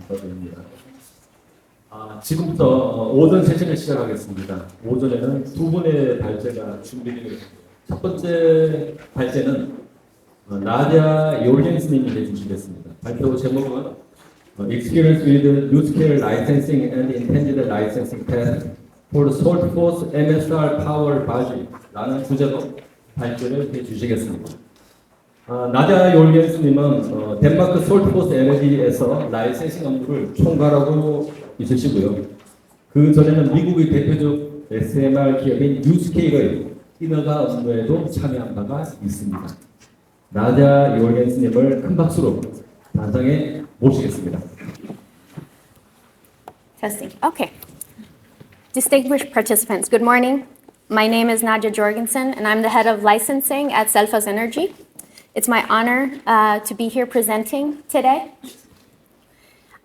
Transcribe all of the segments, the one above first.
부탁드립니다. 지금부터 오전 세션을 시작하겠습니다. 오전에는 두 분의 발제가 준비되어 있습니다. 첫 번째 발제는 나디아 요르겐스님이 해주시겠습니다. 발표 제목은 Experience with New-Scale Licensing and Intended Licensing Path for Saltforce MSR Power Barge라는 주제로 발표를 해주시겠습니다. 나디아 요르겐스님은 덴마크 솔트포스 에너지에서 라이센싱 업무를 총괄하고 있으시고요. 그 전에는 미국의 대표적 SMR 기업인 뉴스케일의 인허가 업무에도 참여한 바가 있습니다. 나디아 요르겐스님을 큰 박수로 단상에 모시겠습니다. Testing. Okay. Distinguished participants, good morning. My name is Nadja Joergensen, and I'm the head of licensing at Selfos Energy. It's my honor to be here presenting today.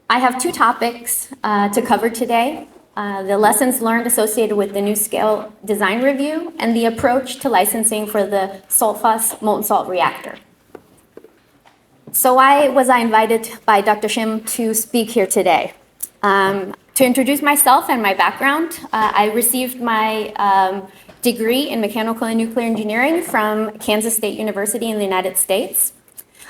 I have two topics to cover today, the lessons learned associated with the NuScale design review and the approach to licensing for the Saltforce molten salt reactor. So why was I invited by Dr. Shim to speak here today? To introduce myself and my background, I received my degree in mechanical and nuclear engineering from Kansas State University in the United States.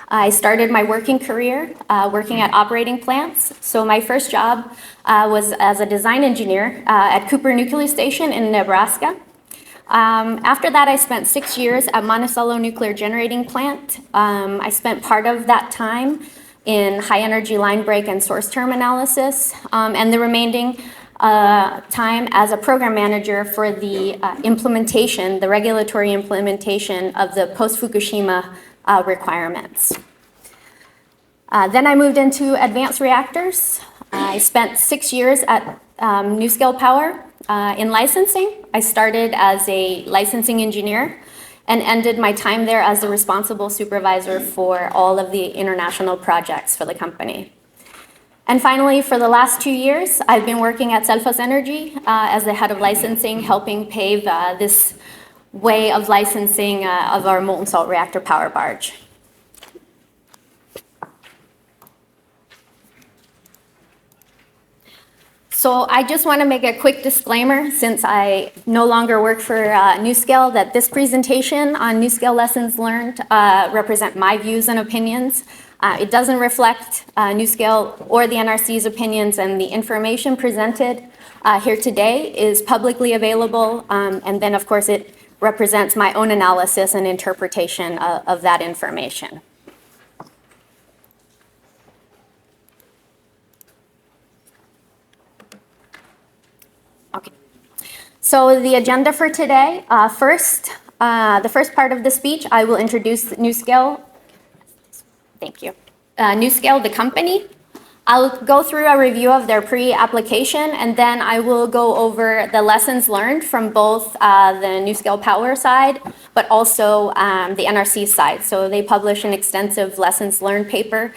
I started my working career working at operating plants. So my first job was as a design engineer at Cooper Nuclear Station in Nebraska. After that, I spent 6 years at Monticello Nuclear Generating Plant. I spent part of that time in high energy line break and source term analysis, and the remaining time as a program manager for the implementation, the regulatory implementation of the post-Fukushima requirements. Then I moved into advanced reactors. I spent 6 years at NuScale Power in licensing. I started as a licensing engineer and ended my time there as the responsible supervisor for all of the international projects for the company. And finally, for the last 2 years, I've been working at Selfos Energy as the head of licensing, helping pave this way of licensing of our molten salt reactor power barge. So I just want to make a quick disclaimer, since I no longer work for NuScale, that this presentation on NuScale lessons learned represent my views and opinions. It doesn't reflect NuScale or the NRC's opinions, and the information presented here today is publicly available, and then of course it represents my own analysis and interpretation of that information. Okay, so the agenda for today, the first part of the speech, I will introduce NuScale. Thank you. NuScale, the company. I'll go through a review of their pre-application, and then I will go over the lessons learned from both the NuScale Power side, but also the NRC side. So they publish an extensive lessons learned paper.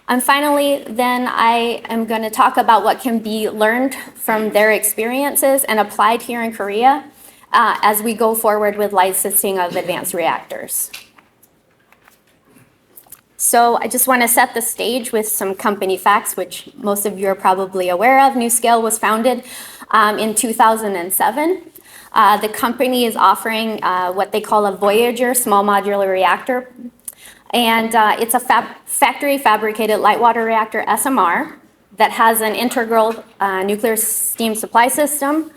And finally, then I am going to talk about what can be learned from their experiences and applied here in Korea as we go forward with licensing of advanced reactors. So I just want to set the stage with some company facts, which most of you are probably aware of. NuScale was founded in 2007. The company is offering what they call a Voyager small modular reactor. And it's a factory fabricated light water reactor SMR that has an integral nuclear steam supply system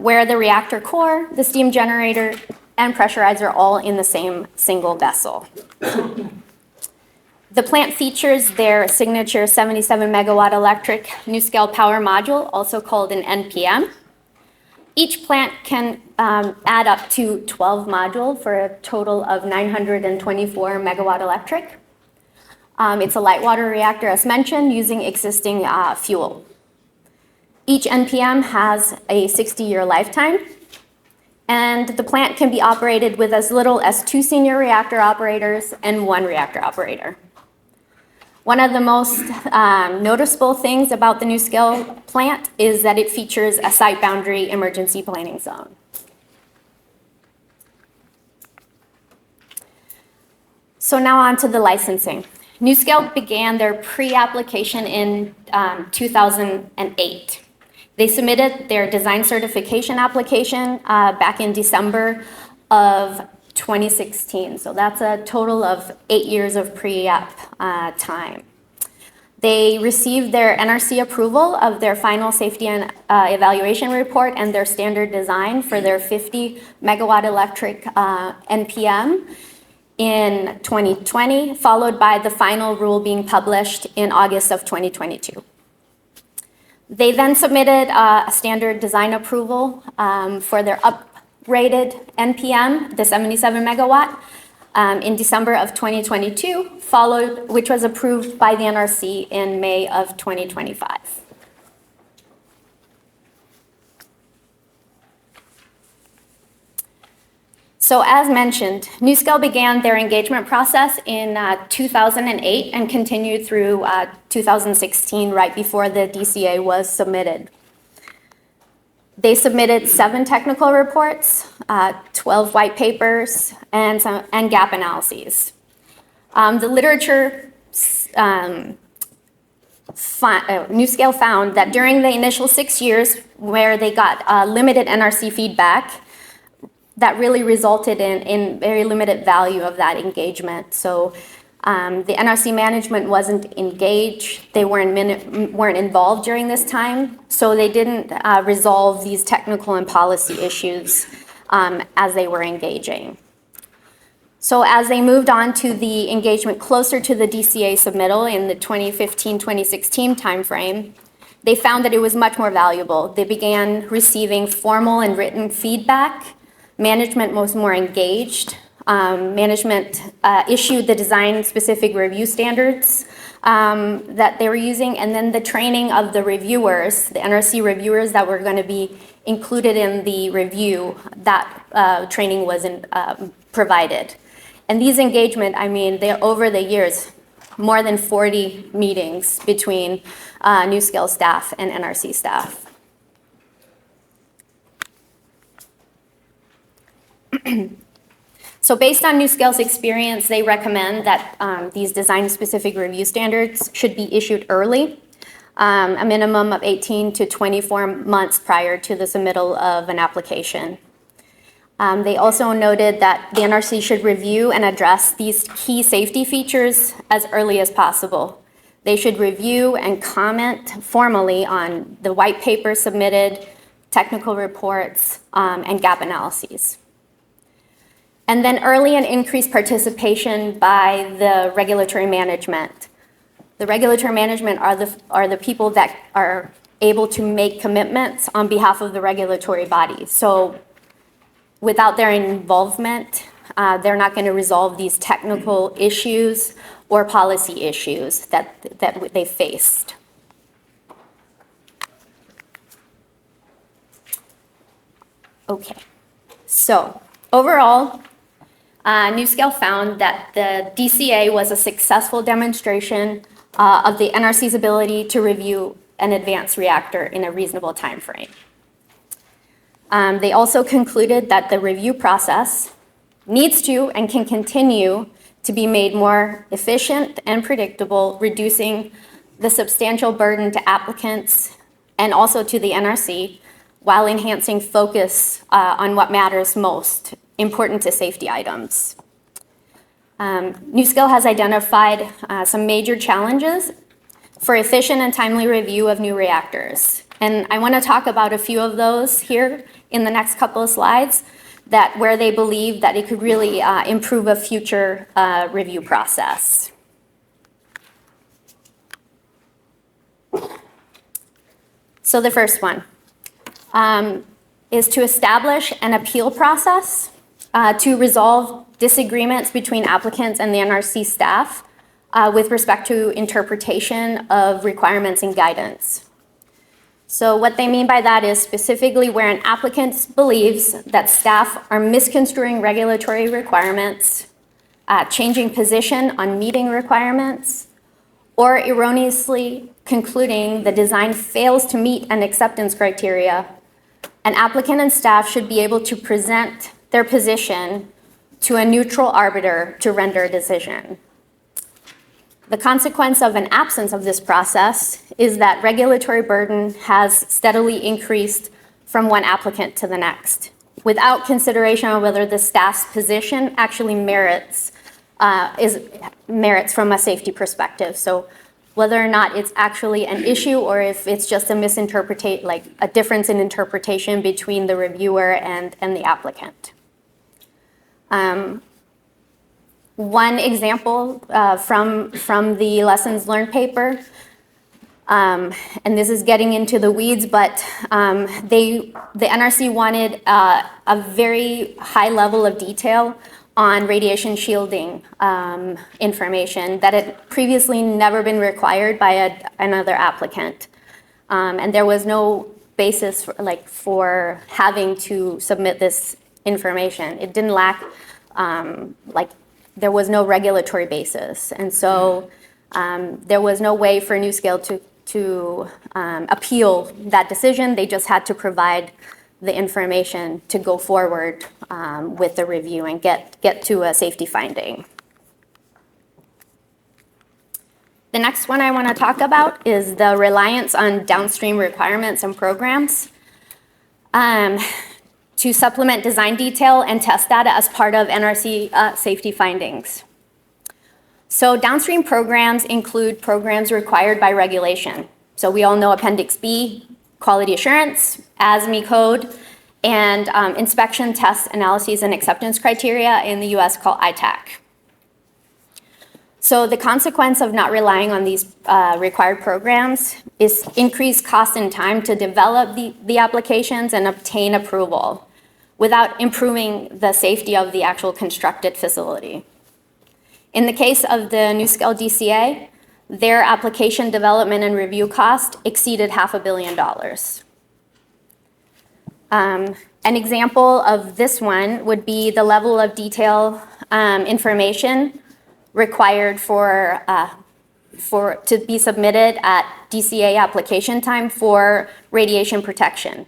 where the reactor core, the steam generator, and pressurizer are all in the same single vessel. The plant features their signature 77 megawatt electric NuScale power module, also called an NPM. Each plant can add up to 12 modules for a total of 924 megawatt electric. It's a light water reactor, as mentioned, using existing fuel. Each NPM has a 60-year lifetime, and the plant can be operated with as little as 2 senior reactor operators and 1 reactor operator. One of the most noticeable things about the NuScale plant is that it features a site boundary emergency planning zone. So now on to the licensing. NewScale began their pre-application in 2008. They submitted their design certification application back in December of 2016. So that's a total of 8 years of pre-app time. They received their NRC approval of their final safety and evaluation report and their standard design for their 50 megawatt electric NPM in 2020, followed by the final rule being published in August of 2022. They then submitted a standard design approval for their uprated NPM, the 77 megawatt, in December of 2022, which was approved by the NRC in May of 2025. So as mentioned, NewScale began their engagement process in 2008 and continued through 2016, right before the DCA was submitted. They submitted 7 technical reports, 12 white papers, and gap analyses. The literature, NewScale found that during the initial 6 years where they got limited NRC feedback, that really resulted in very limited value of that engagement. So the NRC management wasn't engaged, they weren't involved during this time, so they didn't resolve these technical and policy issues as they were engaging. So as they moved on to the engagement closer to the DCA submittal in the 2015-2016 timeframe, they found that it was much more valuable. They began receiving formal and written feedback. Management was more engaged. Management issued the design-specific review standards that they were using, and then the training of the reviewers, the NRC reviewers that were going to be included in the review, that training wasn't provided. And these engagement, I mean, over the years, more than 40 meetings between NewScale staff and NRC staff. So based on NewScale's experience, they recommend that these design-specific review standards should be issued early, a minimum of 18 to 24 months prior to the submittal of an application. They also noted that the NRC should review and address these key safety features as early as possible. They should review and comment formally on the white paper submitted, technical reports, and gap analyses. And then early and increased participation by the regulatory management. The regulatory management are the people that are able to make commitments on behalf of the regulatory body. So without their involvement, they're not going to resolve these technical issues or policy issues that they faced. Okay, so overall, NewScale found that the DCA was a successful demonstration of the NRC's ability to review an advanced reactor in a reasonable time frame. They also concluded that the review process needs to and can continue to be made more efficient and predictable, reducing the substantial burden to applicants and also to the NRC, while enhancing focus on what matters most, important to safety items. NewScale has identified some major challenges for efficient and timely review of new reactors. And I want to talk about a few of those here in the next couple of slides, where they believe that it could really improve a future review process. So the first one is to establish an appeal process to resolve disagreements between applicants and the NRC staff with respect to interpretation of requirements and guidance. So what they mean by that is specifically where an applicant believes that staff are misconstruing regulatory requirements, changing position on meeting requirements, or erroneously concluding the design fails to meet an acceptance criteria, an applicant and staff should be able to present their position to a neutral arbiter to render a decision. The consequence of an absence of this process is that regulatory burden has steadily increased from one applicant to the next, without consideration of whether the staff's position actually merits from a safety perspective. So whether or not it's actually an issue or if it's just a like a difference in interpretation between the reviewer and the applicant. One example from the lessons learned paper, and this is getting into the weeds, but the NRC wanted a very high level of detail on radiation shielding information that had previously never been required by another applicant. And there was no basis for having to submit this information. It didn't lack, there was no regulatory basis. And so there was no way for NuScale to appeal that decision. They just had to provide the information to go forward with the review and get to a safety finding. The next one I want to talk about is the reliance on downstream requirements and programs to supplement design detail and test data as part of NRC safety findings. So downstream programs include programs required by regulation. So we all know Appendix B, quality assurance, ASME code, and inspection, test, analyses, and acceptance criteria in the US called ITAC. So the consequence of not relying on these required programs is increased cost and time to develop the applications and obtain approval without improving the safety of the actual constructed facility. In the case of the NuScale DCA, their application development and review cost exceeded $500 million. An example of this one would be the level of detail information required to be submitted at DCA application time for radiation protection.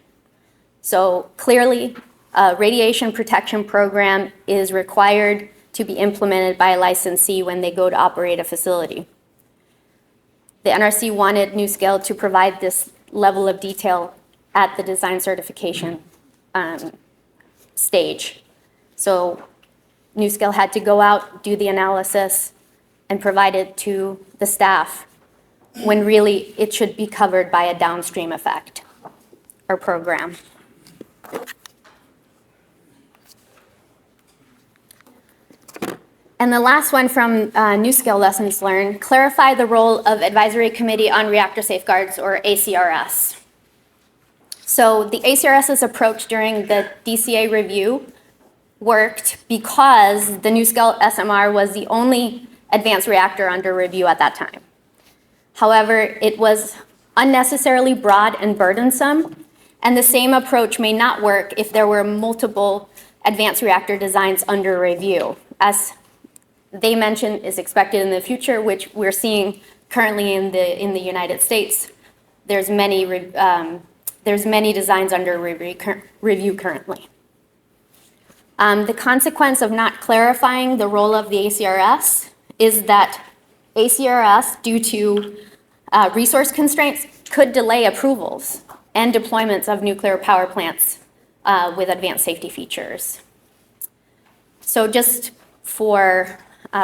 So clearly, a radiation protection program is required to be implemented by a licensee when they go to operate a facility. The NRC wanted NuScale to provide this level of detail at the design certification stage. So NuScale had to go out, do the analysis, and provide it to the staff when really it should be covered by a downstream effect or program. And the last one from NuScale Lessons Learned, clarify the role of Advisory Committee on Reactor Safeguards, or ACRS. So the ACRS's approach during the DCA review worked because the NuScale SMR was the only advanced reactor under review at that time. However, it was unnecessarily broad and burdensome, and the same approach may not work if there were multiple advanced reactor designs under review, as they mentioned is expected in the future, which we're seeing currently in the United States. There's many designs under review currently. The consequence of not clarifying the role of the ACRS is that ACRS, due to resource constraints, could delay approvals and deployments of nuclear power plants with advanced safety features. So just for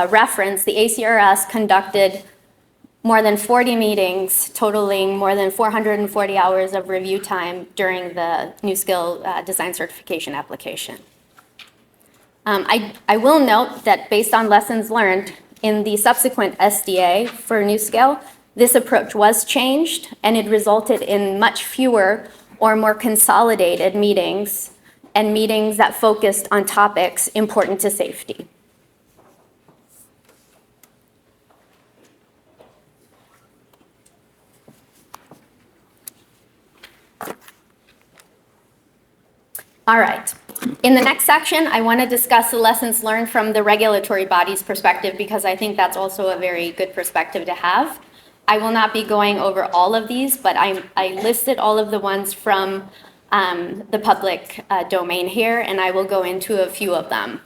reference, the ACRS conducted more than 40 meetings, totaling more than 440 hours of review time during the NuScale design certification application. I will note that based on lessons learned in the subsequent SDA for NuScale, this approach was changed, and it resulted in much fewer or more consolidated meetings, and meetings that focused on topics important to safety. All right. In the next section, I want to discuss the lessons learned from the regulatory body's perspective, because I think that's also a very good perspective to have. I will not be going over all of these, but I listed all of the ones from the public domain here, and I will go into a few of them.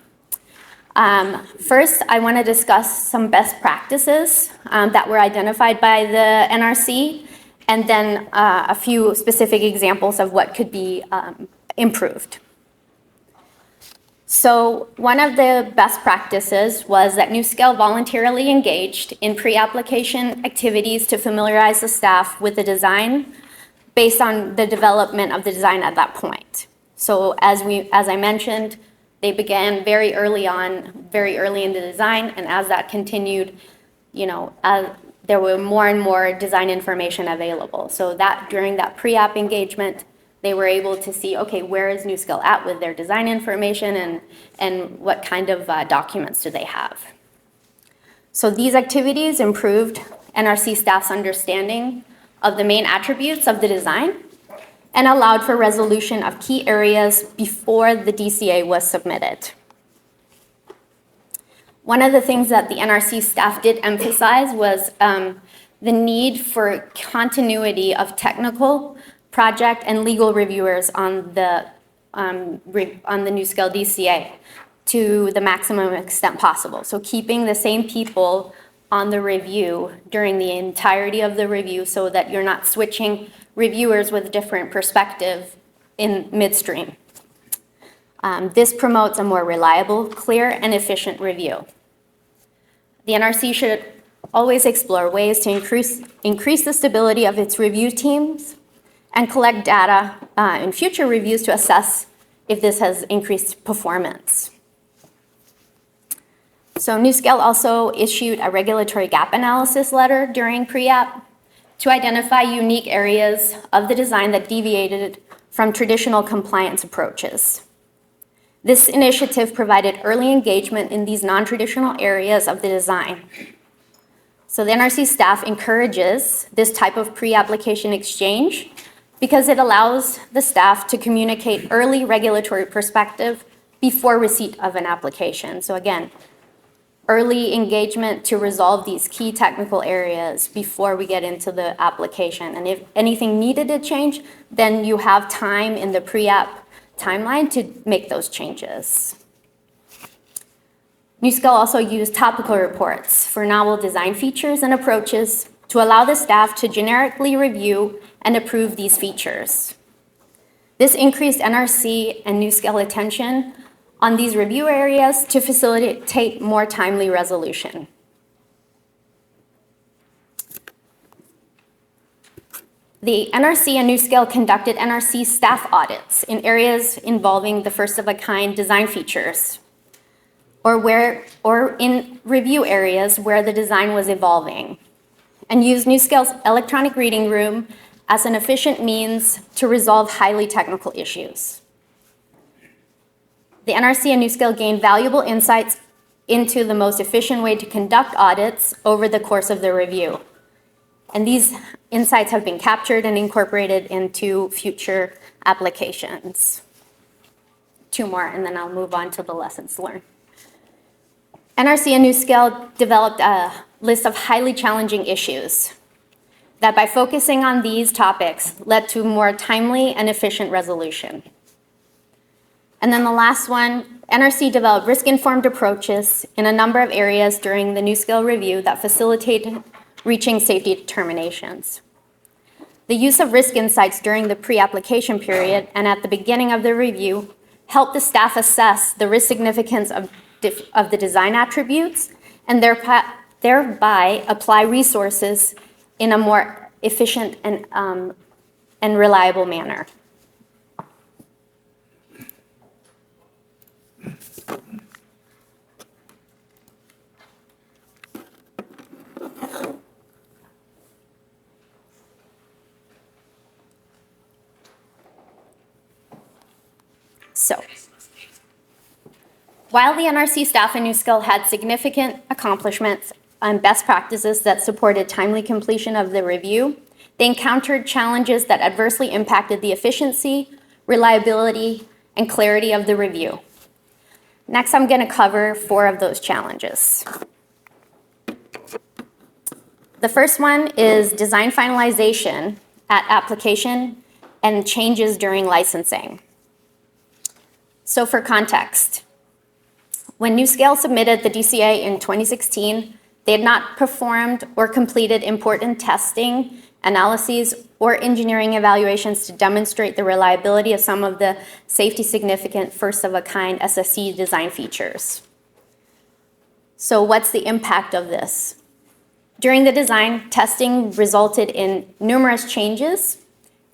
First, I want to discuss some best practices that were identified by the NRC, and then a few specific examples of what could be improved. So one of the best practices was that NuScale voluntarily engaged in pre-application activities to familiarize the staff with the design based on the development of the design at that point. So as I mentioned, they began very early in the design, and as that continued, there were more and more design information available. So that during that pre-app engagement, they were able to see, okay, where is NuScale at with their design information, and what kind of documents do they have? So these activities improved NRC staff's understanding of the main attributes of the design and allowed for resolution of key areas before the DCA was submitted. One of the things that the NRC staff did emphasize was the need for continuity of technical, project, and legal reviewers on the NuScale DCA to the maximum extent possible. So keeping the same people on the review during the entirety of the review so that you're not switching reviewers with different perspective in midstream. This promotes a more reliable, clear, and efficient review. The NRC should always explore ways to increase the stability of its review teams and collect data in future reviews to assess if this has increased performance. So NuScale also issued a regulatory gap analysis letter during pre-app to identify unique areas of the design that deviated from traditional compliance approaches. This initiative provided early engagement in these non-traditional areas of the design. So the NRC staff encourages this type of pre-application exchange because it allows the staff to communicate early regulatory perspective before receipt of an application. So again, early engagement to resolve these key technical areas before we get into the application. And if anything needed to change, then you have time in the pre-app timeline to make those changes. NuScale also used topical reports for novel design features and approaches to allow the staff to generically review and approve these features. This increased NRC and NuScale attention on these review areas to facilitate more timely resolution. The NRC and NuScale conducted NRC staff audits in areas involving the first-of-a-kind design features, or in review areas where the design was evolving, and used NuScale's electronic reading room as an efficient means to resolve highly technical issues. The NRC and NuScale gained valuable insights into the most efficient way to conduct audits over the course of the review. And these insights have been captured and incorporated into future applications. Two more, and then I'll move on to the lessons learned. NRC and NuScale developed a list of highly challenging issues that by focusing on these topics led to more timely and efficient resolution. And then the last one, NRC developed risk-informed approaches in a number of areas during the NuScale review that facilitated reaching safety determinations. The use of risk insights during the pre-application period and at the beginning of the review helped the staff assess the risk significance of the design attributes and thereby apply resources in a more efficient and reliable manner. So, while the NRC staff and NuScale had significant accomplishments and best practices that supported timely completion of the review, they encountered challenges that adversely impacted the efficiency, reliability, and clarity of the review. Next, I'm going to cover 4 of those challenges. The first one is design finalization at application and changes during licensing. So for context, When NuScale submitted the DCA in 2016, they had not performed or completed important testing, analyses, or engineering evaluations to demonstrate the reliability of some of the safety significant first-of-a-kind SSC design features. So what's the impact of this? During the design, testing resulted in numerous changes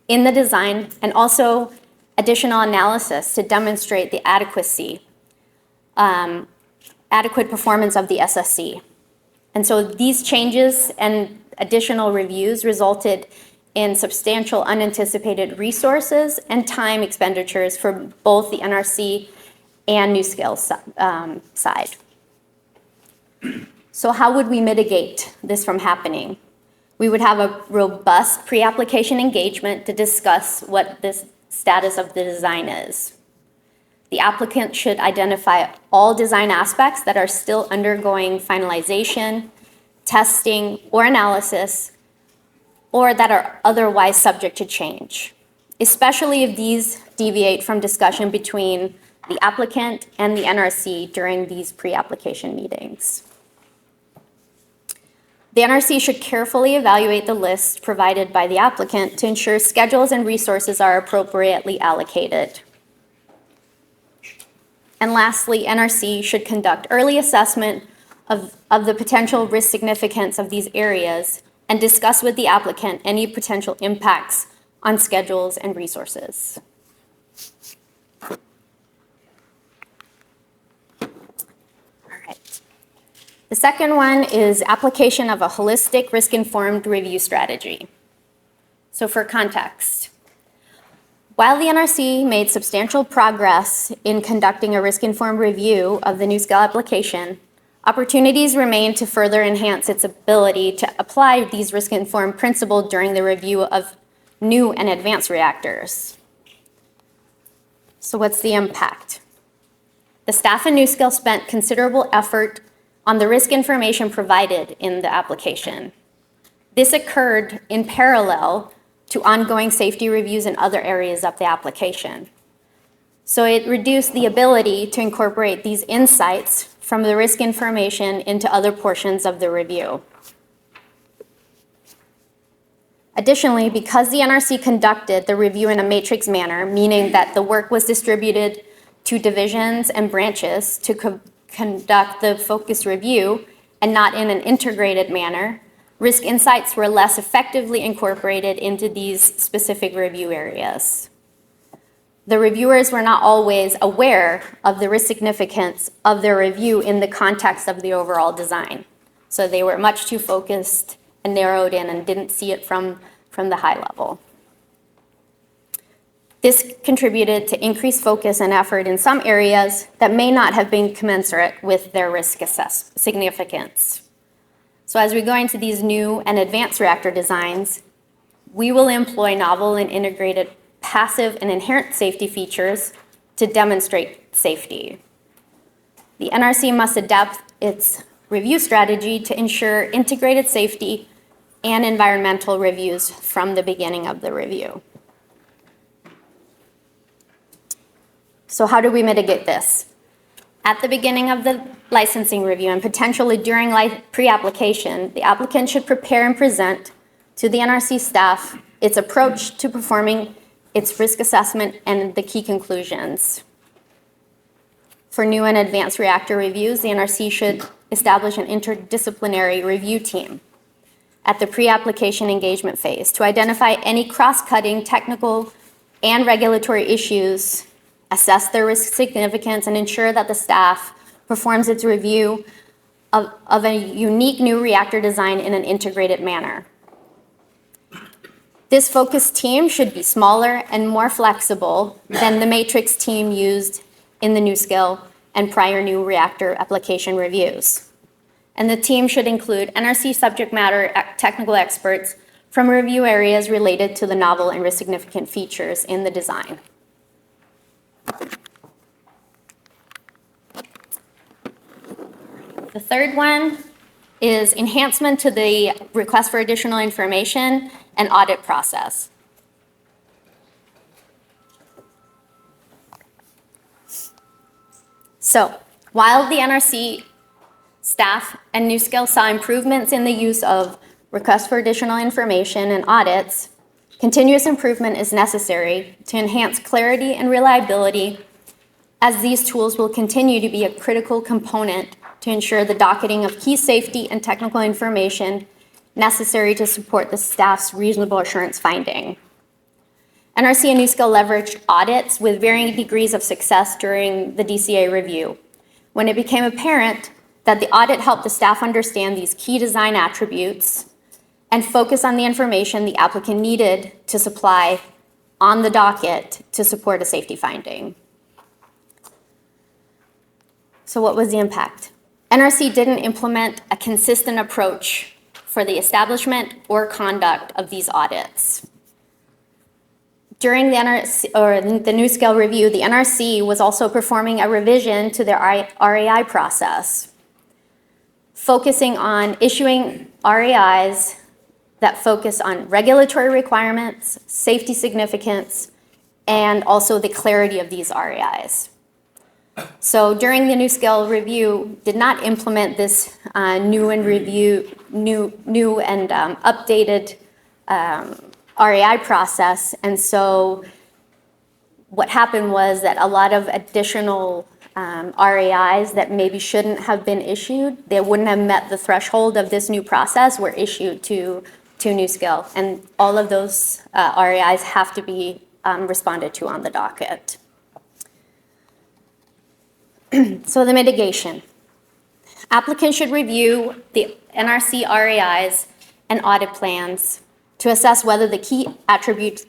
in the design and also additional analysis to demonstrate the adequate performance of the SSC. And so these changes and additional reviews resulted in substantial unanticipated resources and time expenditures for both the NRC and NuScale's side. So how would we mitigate this from happening? We would have a robust pre-application engagement to discuss what the status of the design is. The applicant should identify all design aspects that are still undergoing finalization, testing, or analysis, or that are otherwise subject to change, especially if these deviate from discussion between the applicant and the NRC during these pre-application meetings. The NRC should carefully evaluate the list provided by the applicant to ensure schedules and resources are appropriately allocated. And lastly, NRC should conduct early assessment of the potential risk significance of these areas and discuss with the applicant any potential impacts on schedules and resources. All right. The second one is application of a holistic risk-informed review strategy. So for context, while the NRC made substantial progress in conducting a risk-informed review of the NuScale application, opportunities remain to further enhance its ability to apply these risk-informed principles during the review of new and advanced reactors. So what's the impact? The staff in NuScale spent considerable effort on the risk information provided in the application. This occurred in parallel to ongoing safety reviews in other areas of the application. So it reduced the ability to incorporate these insights from the risk information into other portions of the review. Additionally, because the NRC conducted the review in a matrix manner, meaning that the work was distributed to divisions and branches to conduct the focused review and not in an integrated manner, risk insights were less effectively incorporated into these specific review areas. The reviewers were not always aware of the risk significance of their review in the context of the overall design. So they were much too focused and narrowed in and didn't see it from the high level. This contributed to increased focus and effort in some areas that may not have been commensurate with their risk significance. So as we go into these new and advanced reactor designs, we will employ novel and integrated passive and inherent safety features to demonstrate safety. The NRC must adapt its review strategy to ensure integrated safety and environmental reviews from the beginning of the review. So how do we mitigate this? At the beginning of the licensing review and potentially during pre-application, the applicant should prepare and present to the NRC staff its approach to performing its risk assessment and the key conclusions. For new and advanced reactor reviews, the NRC should establish an interdisciplinary review team at the pre-application engagement phase to identify any cross-cutting technical and regulatory issues, assess their risk significance, and ensure that the staff performs its review of a unique new reactor design in an integrated manner. This focused team should be smaller and more flexible than the matrix team used in the NuScale and prior new reactor application reviews. And the team should include NRC subject matter technical experts from review areas related to the novel and risk significant features in the design. The third one is enhancement to the request for additional information and audit process. So While the NRC staff and NuScale saw improvements in the use of requests for additional information and audits, continuous improvement is necessary to enhance clarity and reliability, as these tools will continue to be a critical component to ensure the docketing of key safety and technical information necessary to support the staff's reasonable assurance finding. NRC and NuScale leveraged audits with varying degrees of success during the DCA review. When it became apparent that the audit helped the staff understand these key design attributes and focus on the information the applicant needed to supply on the docket to support a safety finding. So what was the impact? NRC didn't implement a consistent approach for the establishment or conduct of these audits. During the NuScale review, the NRC was also performing a revision to their RAI process, focusing on issuing RAIs that focus on regulatory requirements, safety significance, and also the clarity of these RAIs. So during the NuScale review, did not implement this new and updated RAI process, and so what happened was that a lot of additional RAIs that maybe shouldn't have been issued, they wouldn't have met the threshold of this new process, were issued to NuScale, and all of those RAIs have to be responded to on the docket. So the mitigation. Applicants should review the NRC RAIs and audit plans to assess whether the key attributes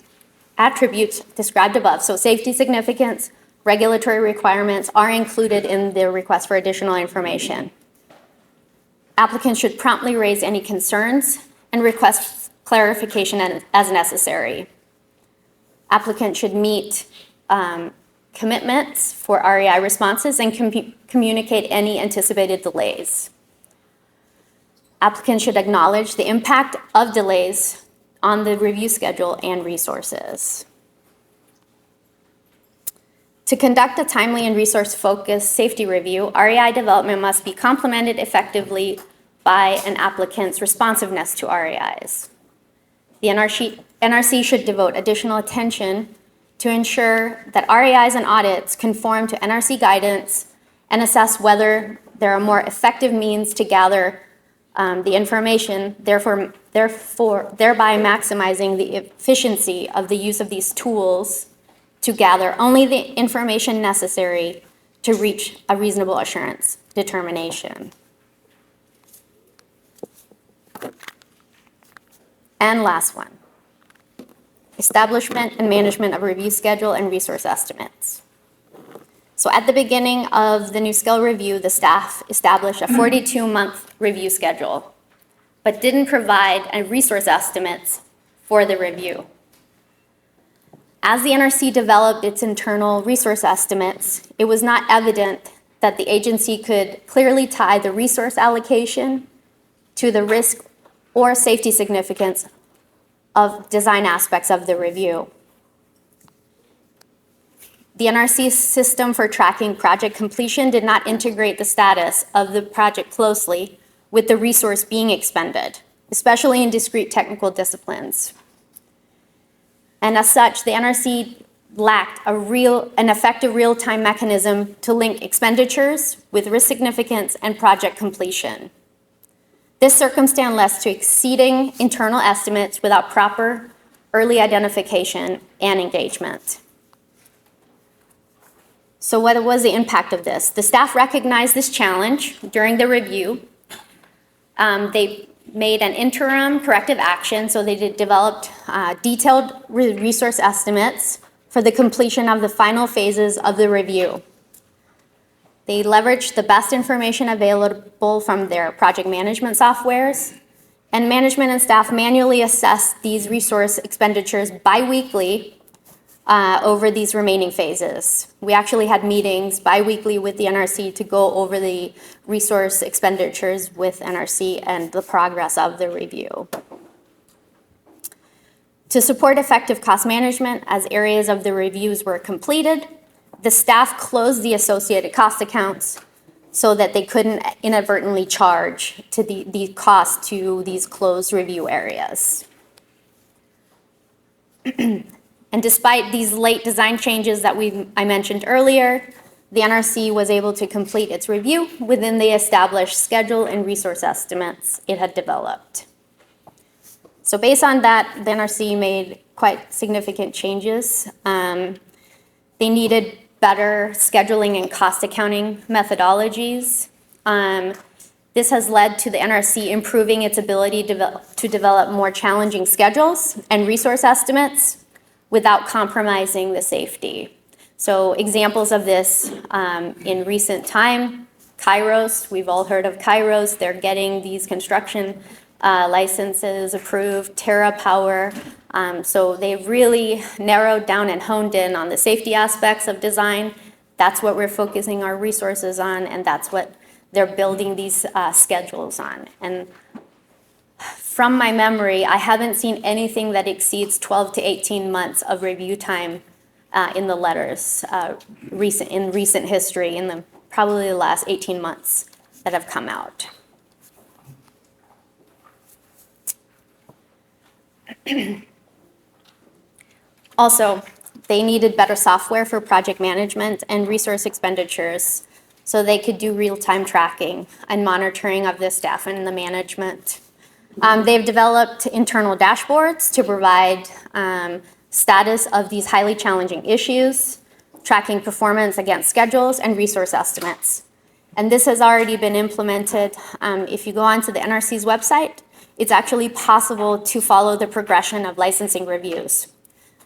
described above, so safety significance, regulatory requirements, are included in the request for additional information. Applicants should promptly raise any concerns and request clarification as necessary. Applicants should meet commitments for REI responses and communicate any anticipated delays. Applicants should acknowledge the impact of delays on the review schedule and resources. To conduct a timely and resource-focused safety review, REI development must be complemented effectively by an applicant's responsiveness to REIs. The NRC should devote additional attention to ensure that REIs and audits conform to NRC guidance and assess whether there are more effective means to gather the information, thereby maximizing the efficiency of the use of these tools to gather only the information necessary to reach a reasonable assurance determination. And last one. Establishment and management of review schedule and resource estimates. So at the beginning of the NuScale review, the staff established a 42-month review schedule, but didn't provide a resource estimates for the review. As the NRC developed its internal resource estimates, it was not evident that the agency could clearly tie the resource allocation to the risk or safety significance of design aspects of the review. The NRC's system for tracking project completion did not integrate the status of the project closely with the resource being expended, especially in discrete technical disciplines. And as such, the NRC lacked an effective real-time mechanism to link expenditures with risk significance and project completion. This circumstance led to exceeding internal estimates without proper early identification and engagement. So what was the impact of this? The staff recognized this challenge during the review. They made an interim corrective action, so they developed detailed resource estimates for the completion of the final phases of the review. They leveraged the best information available from their project management softwares, and management and staff manually assessed these resource expenditures bi-weekly over these remaining phases. We actually had meetings bi-weekly with the NRC to go over the resource expenditures with NRC and the progress of the review. To support effective cost management as areas of the reviews were completed, the staff closed the associated cost accounts so that they couldn't inadvertently charge to the cost to these closed review areas. And despite these late design changes that I mentioned earlier, the NRC was able to complete its review within the established schedule and resource estimates it had developed. So based on that, the NRC made quite significant changes. They needed better scheduling and cost accounting methodologies. This has led to the NRC improving its ability to develop more challenging schedules and resource estimates without compromising the safety. So examples of this in recent time, Kairos, we've all heard of Kairos. They're getting these construction licenses approved, TerraPower. So they've really narrowed down and honed in on the safety aspects of design. That's what we're focusing our resources on, and that's what they're building these schedules on. And from my memory, I haven't seen anything that exceeds 12 to 18 months of review time in the letters in recent history, in probably the last 18 months that have come out. Also, they needed better software for project management and resource expenditures so they could do real-time tracking and monitoring of the staff and the management. They've developed internal dashboards to provide status of these highly challenging issues, tracking performance against schedules and resource estimates. And this has already been implemented. If you go onto the NRC's website, it's actually possible to follow the progression of licensing reviews.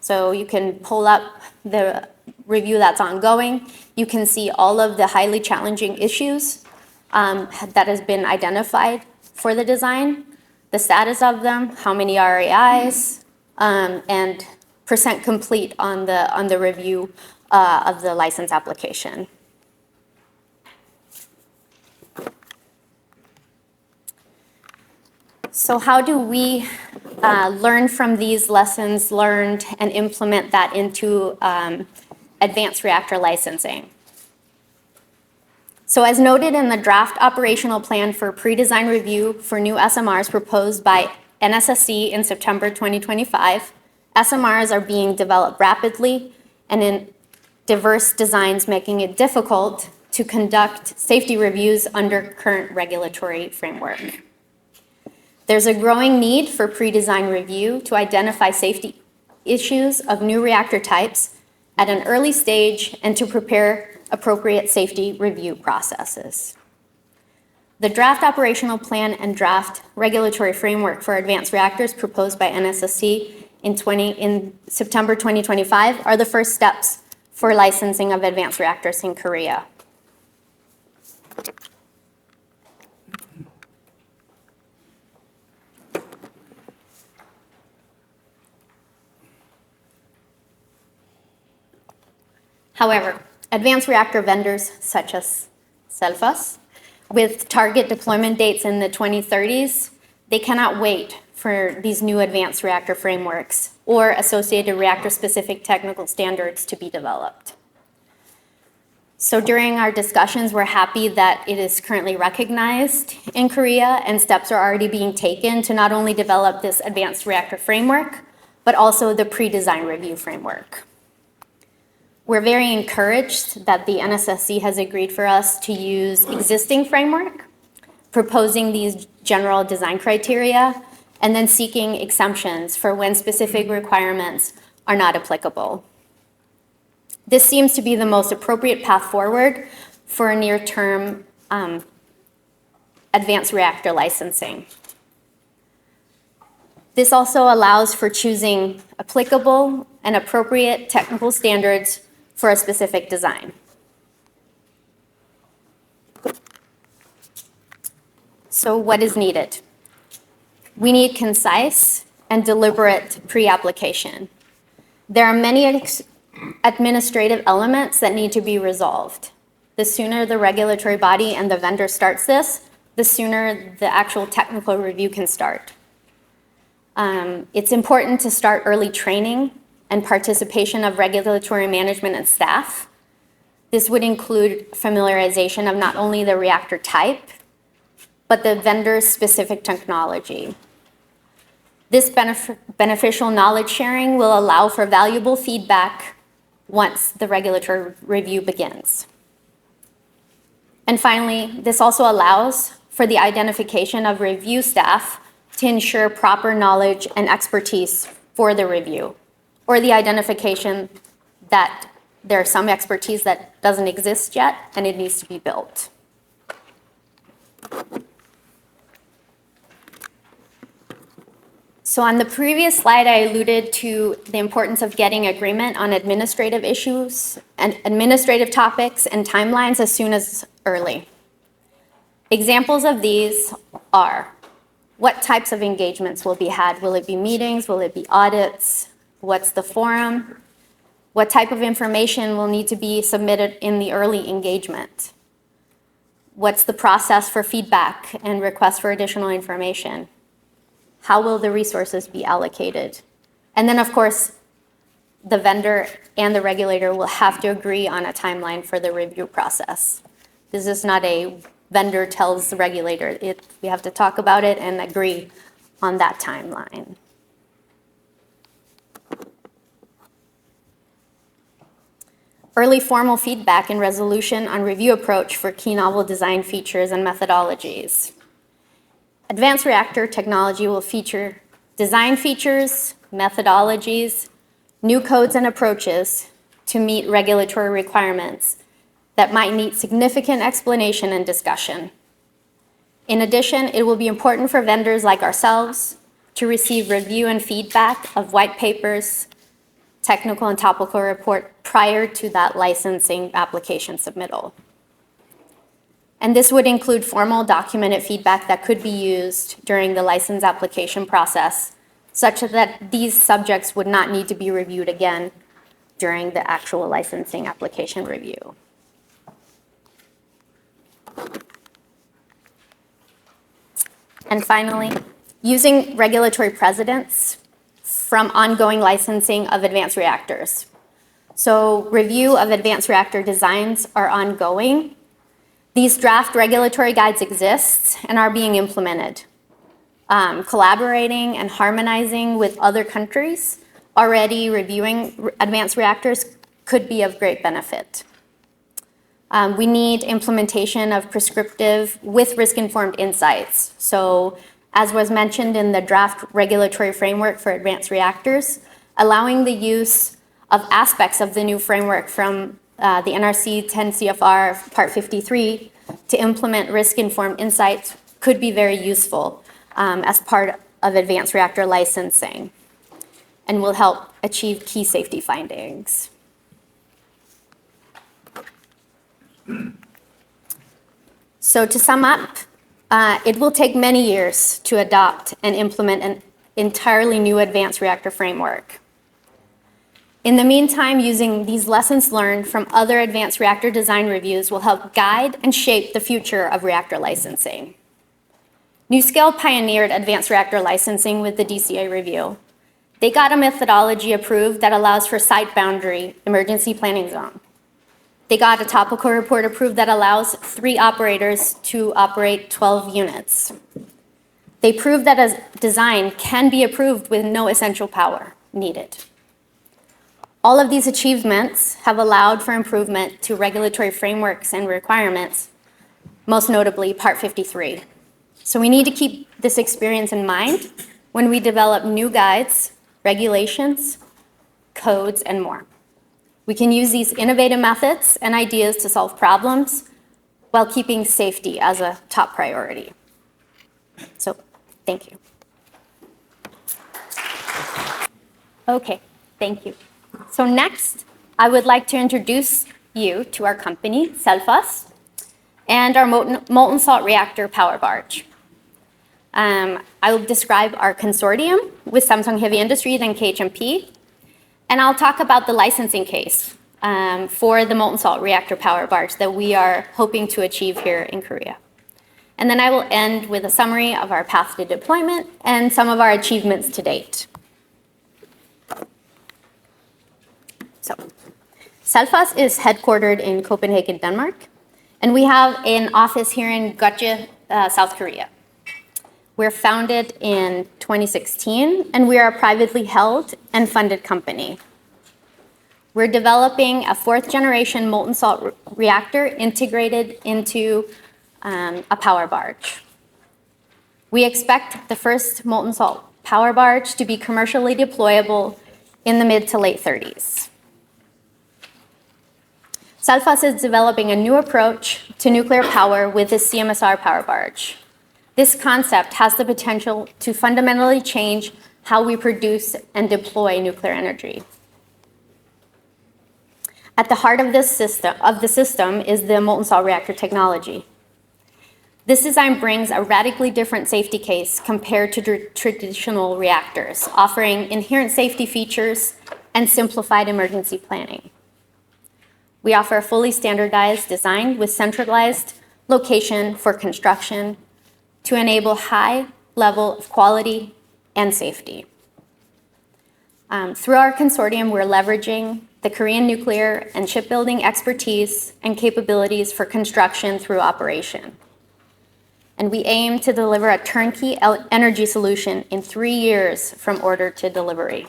So you can pull up the review that's ongoing. You can see all of the highly challenging issues that has been identified for the design, the status of them, how many RAIs, and percent complete on the review of the license application. So how do we learn from these lessons learned and implement that into advanced reactor licensing? So as noted in the draft operational plan for pre-design review for new SMRs proposed by NSSC in September 2025, SMRs are being developed rapidly and in diverse designs, making it difficult to conduct safety reviews under current regulatory framework. There's a growing need for pre-design review to identify safety issues of new reactor types at an early stage and to prepare appropriate safety review processes. The draft operational plan and draft regulatory framework for advanced reactors proposed by NSSC in September 2025 are the first steps for licensing of advanced reactors in Korea. However, advanced reactor vendors such as Selfos, with target deployment dates in the 2030s, they cannot wait for these new advanced reactor frameworks or associated reactor-specific technical standards to be developed. So during our discussions, we're happy that it is currently recognized in Korea and steps are already being taken to not only develop this advanced reactor framework, but also the pre-design review framework. We're very encouraged that the NSSC has agreed for us to use existing framework, proposing these general design criteria, and then seeking exemptions for when specific requirements are not applicable. This seems to be the most appropriate path forward for a near-term advanced reactor licensing. This also allows for choosing applicable and appropriate technical standards for a specific design. So what is needed? We need concise and deliberate pre-application. There are many administrative elements that need to be resolved. The sooner the regulatory body and the vendor starts this, the sooner the actual technical review can start. It's important to start early training and participation of regulatory management and staff. This would include familiarization of not only the reactor type, but the vendor's specific technology. This beneficial knowledge sharing will allow for valuable feedback once the regulatory review begins. And finally, this also allows for the identification of review staff to ensure proper knowledge and expertise for the review, or the identification that there's some expertise that doesn't exist yet and it needs to be built. So on the previous slide, I alluded to the importance of getting agreement on administrative issues and administrative topics and timelines as soon as early. Examples of these are what types of engagements will be had. Will it be meetings? Will it be audits? What's the forum? What type of information will need to be submitted in the early engagement? What's the process for feedback and requests for additional information? How will the resources be allocated? And then, of course, the vendor and the regulator will have to agree on a timeline for the review process. This is not a vendor tells the regulator. We have to talk about it and agree on that timeline. Early formal feedback and resolution on review approach for key novel design features and methodologies. Advanced reactor technology will feature design features, methodologies, new codes and approaches to meet regulatory requirements that might need significant explanation and discussion. In addition, it will be important for vendors like ourselves to receive review and feedback of white papers, technical and topical report prior to that licensing application submittal. And this would include formal documented feedback that could be used during the license application process, such that these subjects would not need to be reviewed again during the actual licensing application review. And finally, using regulatory precedents from ongoing licensing of advanced reactors. So review of advanced reactor designs are ongoing. These draft regulatory guides exist and are being implemented. Collaborating and harmonizing with other countries already reviewing advanced reactors could be of great benefit. We need implementation of prescriptive with risk-informed insights. So as was mentioned in the draft regulatory framework for advanced reactors, allowing the use of aspects of the new framework from the NRC 10 CFR Part 53 to implement risk-informed insights could be very useful as part of advanced reactor licensing and will help achieve key safety findings. So to sum up, it will take many years to adopt and implement an entirely new advanced reactor framework. In the meantime, using these lessons learned from other advanced reactor design reviews will help guide and shape the future of reactor licensing. NuScale pioneered advanced reactor licensing with the DCA review. They got a methodology approved that allows for site boundary emergency planning zone. They got a topical report approved that allows 3 operators to operate 12 units. They proved that a design can be approved with no essential power needed. All of these achievements have allowed for improvement to regulatory frameworks and requirements, most notably Part 53. So we need to keep this experience in mind when we develop new guides, regulations, codes, and more. We can use these innovative methods and ideas to solve problems while keeping safety as a top priority. So, thank you. Okay, thank you. So next, I would like to introduce you to our company, Selfos, and our molten salt reactor power barge. I will describe our consortium with Samsung Heavy Industries and KHMP, and I'll talk about the licensing case for the molten salt reactor power barge that we are hoping to achieve here in Korea. And then I will end with a summary of our path to deployment and some of our achievements to date. So, Selfos is headquartered in Copenhagen, Denmark, and we have an office here in Gotje, South Korea. We're founded in 2016, and we are a privately held and funded company. We're developing a fourth-generation molten salt reactor integrated into a power barge. We expect the first molten salt power barge to be commercially deployable in the mid to late 30s. Selfos is developing a new approach to nuclear power with the CMSR power barge. This concept has the potential to fundamentally change how we produce and deploy nuclear energy. At the heart of the system is the molten salt reactor technology. This design brings a radically different safety case compared to traditional reactors, offering inherent safety features and simplified emergency planning. We offer a fully standardized design with centralized location for construction to enable high level of quality and safety. Through our consortium, we're leveraging the Korean nuclear and shipbuilding expertise and capabilities for construction through operation. And we aim to deliver a turnkey energy solution in 3 years from order to delivery.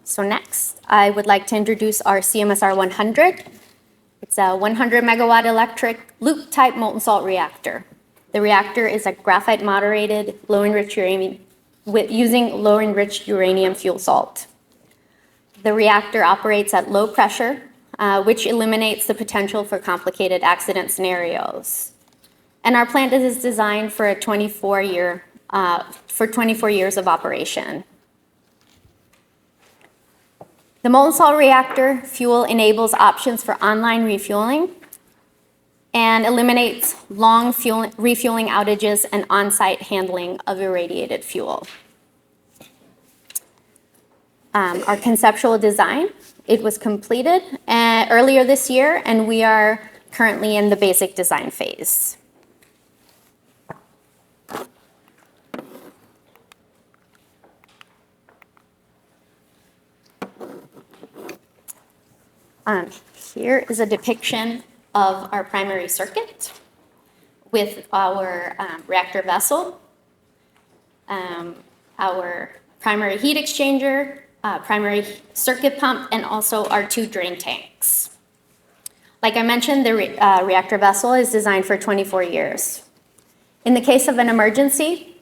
So next, I would like to introduce our CMSR 100. It's a 100 megawatt electric loop type molten salt reactor. The reactor is a graphite moderated low-enriched uranium using low-enriched uranium fuel salt. The reactor operates at low pressure, which eliminates the potential for complicated accident scenarios. And our plant is designed for 24 years of operation. The molten salt reactor fuel enables options for online refueling and eliminates long refueling outages and on-site handling of irradiated fuel. Our conceptual design, it was completed earlier this year, and we are currently in the basic design phase. Here is a depiction of our primary circuit with our reactor vessel, our primary heat exchanger, primary circuit pump, and also our 2 drain tanks. Like I mentioned, the reactor vessel is designed for 24 years. In the case of an emergency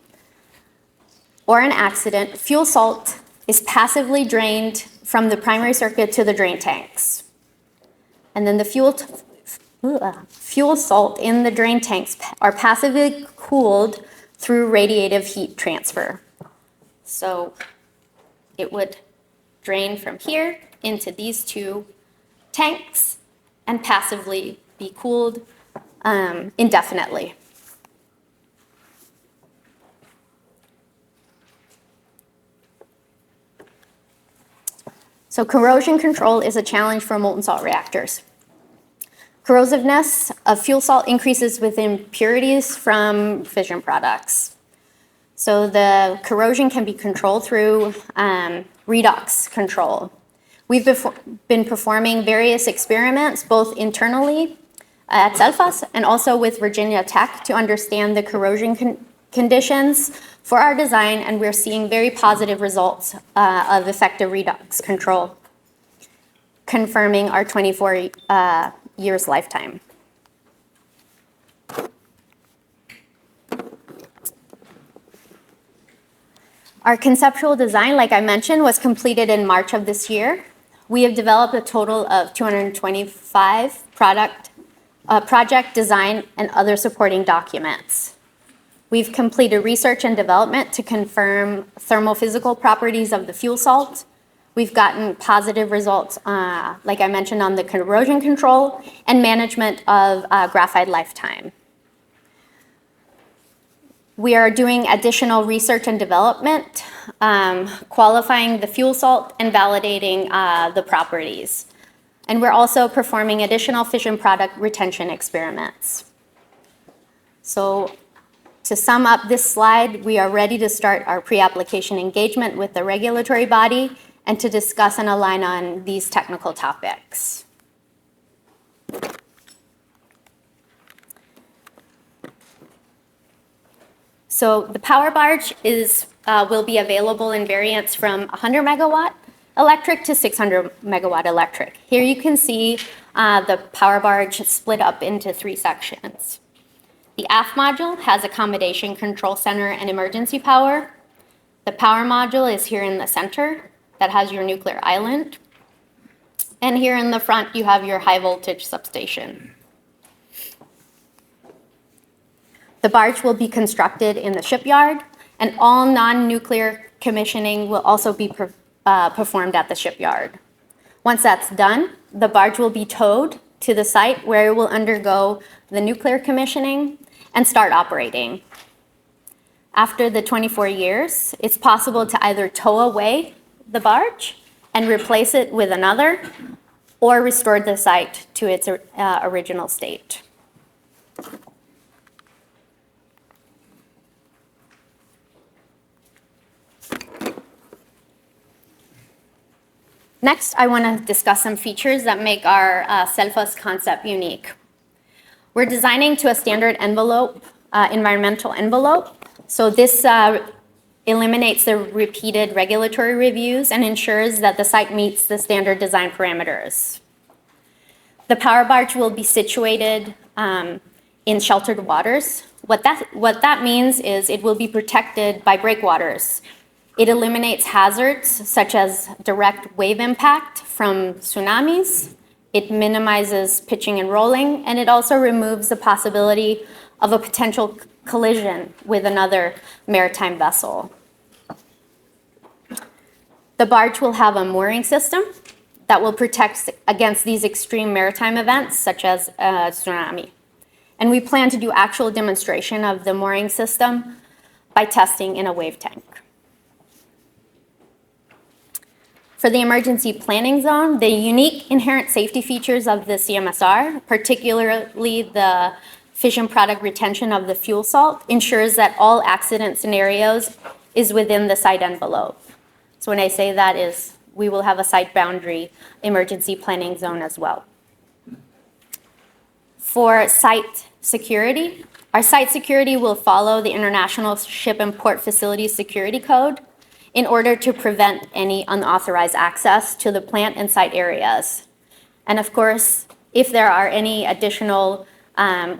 or an accident, fuel salt is passively drained from the primary circuit to the drain tanks. And then the fuel salt in the drain tanks are passively cooled through radiative heat transfer. So it would drain from here into these 2 tanks and passively be cooled indefinitely. So corrosion control is a challenge for molten salt reactors. Corrosiveness of fuel salt increases with impurities from fission products. So the corrosion can be controlled through redox control. We've been performing various experiments both internally at Selfos and also with Virginia Tech to understand the corrosion conditions for our design, and we're seeing very positive results of effective redox control, confirming our 24 years lifetime. Our conceptual design, like I mentioned, was completed in March of this year. We have developed a total of 225 project design and other supporting documents. We've completed research and development to confirm thermophysical properties of the fuel salt. We've gotten positive results, like I mentioned, on the corrosion control and management of graphite lifetime. We are doing additional research and development, qualifying the fuel salt and validating the properties. And we're also performing additional fission product retention experiments. So To sum up this slide, we are ready to start our pre-application engagement with the regulatory body and to discuss and align on these technical topics. So the power barge will be available in variants from 100 megawatt electric to 600 megawatt electric. Here you can see the power barge split up into 3 sections. The aft module has accommodation, control center, and emergency power. The power module is here in the center that has your nuclear island. And here in the front, you have your high voltage substation. The barge will be constructed in the shipyard, and all non-nuclear commissioning will also be performed at the shipyard. Once that's done, the barge will be towed to the site where it will undergo the nuclear commissioning and start operating. After the 24 years, it's possible to either tow away the barge and replace it with another, or restore the site to its original state. Next, I want to discuss some features that make our Selfos concept unique. We're designing to a standard envelope, environmental envelope. So this eliminates the repeated regulatory reviews and ensures that the site meets the standard design parameters. The power barge will be situated in sheltered waters. What that means is it will be protected by breakwaters. It eliminates hazards such as direct wave impact from tsunamis. It minimizes pitching and rolling, and it also removes the possibility of a potential collision with another maritime vessel. The barge will have a mooring system that will protect against these extreme maritime events, such as a tsunami. And we plan to do actual demonstration of the mooring system by testing in a wave tank. For the emergency planning zone, the unique inherent safety features of the CMSR, particularly the fission product retention of the fuel salt, ensures that all accident scenarios is within the site envelope. So when I say that is, we will have a site boundary emergency planning zone as well. For site security, our site security will follow the International Ship and Port Facility Security Code in order to prevent any unauthorized access to the plant and site areas. And of course, if there are any additional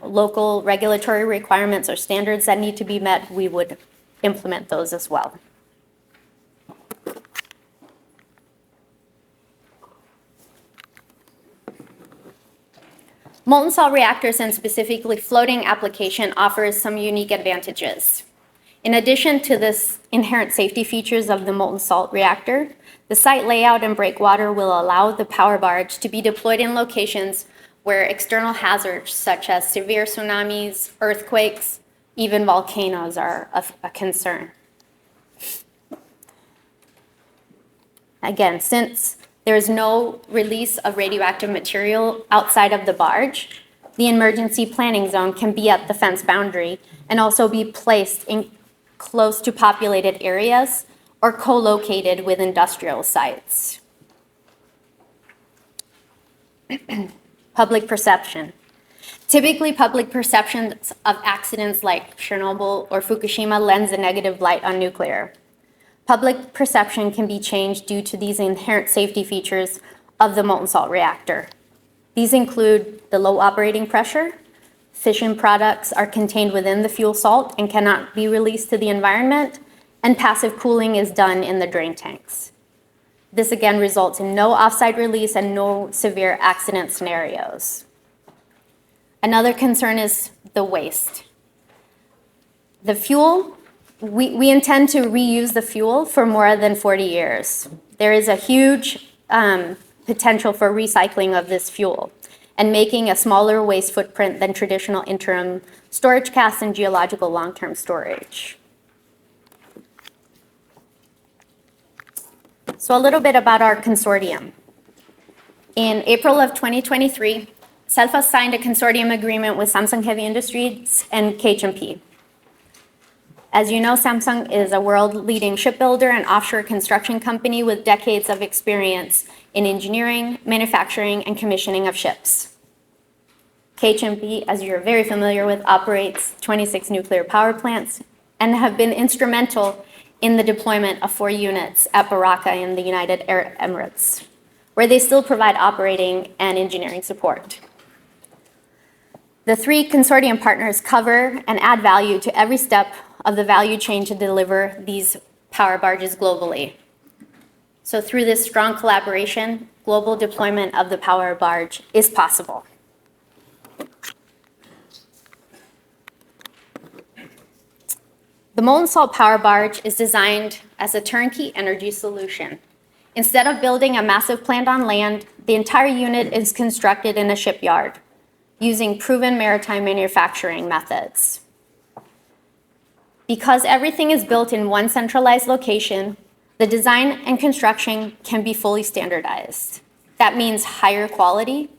local regulatory requirements or standards that need to be met, we would implement those as well. Molten salt reactors, and specifically floating application, offers some unique advantages. In addition to this inherent safety features of the molten salt reactor, the site layout and breakwater will allow the power barge to be deployed in locations where external hazards such as severe tsunamis, earthquakes, even volcanoes are a concern. Again, since there is no release of radioactive material outside of the barge, the emergency planning zone can be at the fence boundary and also be placed in close to populated areas or co-located with industrial sites. Public perception. Typically, public perceptions of accidents like Chernobyl or Fukushima lends a negative light on nuclear. Public perception can be changed due to these inherent safety features of the molten salt reactor. These include the low operating pressure. Fission products are contained within the fuel salt and cannot be released to the environment, and passive cooling is done in the drain tanks. This again results in no offsite release and no severe accident scenarios. Another concern is the waste. The fuel, we intend to reuse the fuel for more than 40 years. There is a huge potential for recycling of this fuel and making a smaller waste footprint than traditional interim storage casks and geological long-term storage. So a little bit about our consortium. In April of 2023, Selfos signed a consortium agreement with Samsung Heavy Industries and KHMP. As you know, Samsung is a world-leading shipbuilder and offshore construction company with decades of experience in engineering, manufacturing, and commissioning of ships. KHNP, as you're very familiar with, operates 26 nuclear power plants and have been instrumental in the deployment of 4 units at Baraka in the United Arab Emirates, where they still provide operating and engineering support. The 3 consortium partners cover and add value to every step of the value chain to deliver these power barges globally. So through this strong collaboration, global deployment of the power barge is possible. The molten salt power barge is designed as a turnkey energy solution. Instead of building a massive plant on land, the entire unit is constructed in a shipyard using proven maritime manufacturing methods. Because everything is built in one centralized location, the design and construction can be fully standardized. That means higher quality,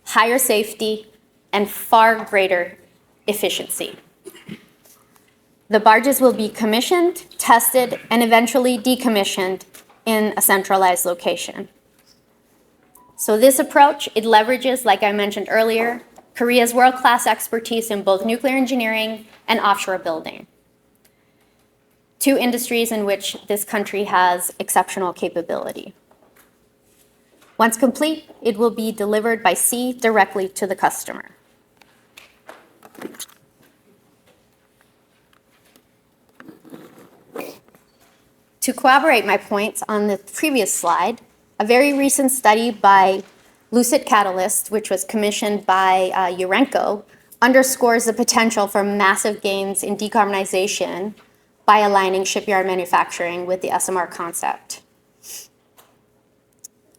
higher safety, and far greater efficiency. The barges will be commissioned, tested, and eventually decommissioned in a centralized location. So this approach, it leverages, like I mentioned earlier, Korea's world-class expertise in both nuclear engineering and offshore building, 2 industries in which this country has exceptional capability. Once complete, it will be delivered by sea directly to the customer. To corroborate my points on the previous slide, a very recent study by Lucid Catalyst, which was commissioned by Urenco, underscores the potential for massive gains in decarbonization by aligning shipyard manufacturing with the SMR concept.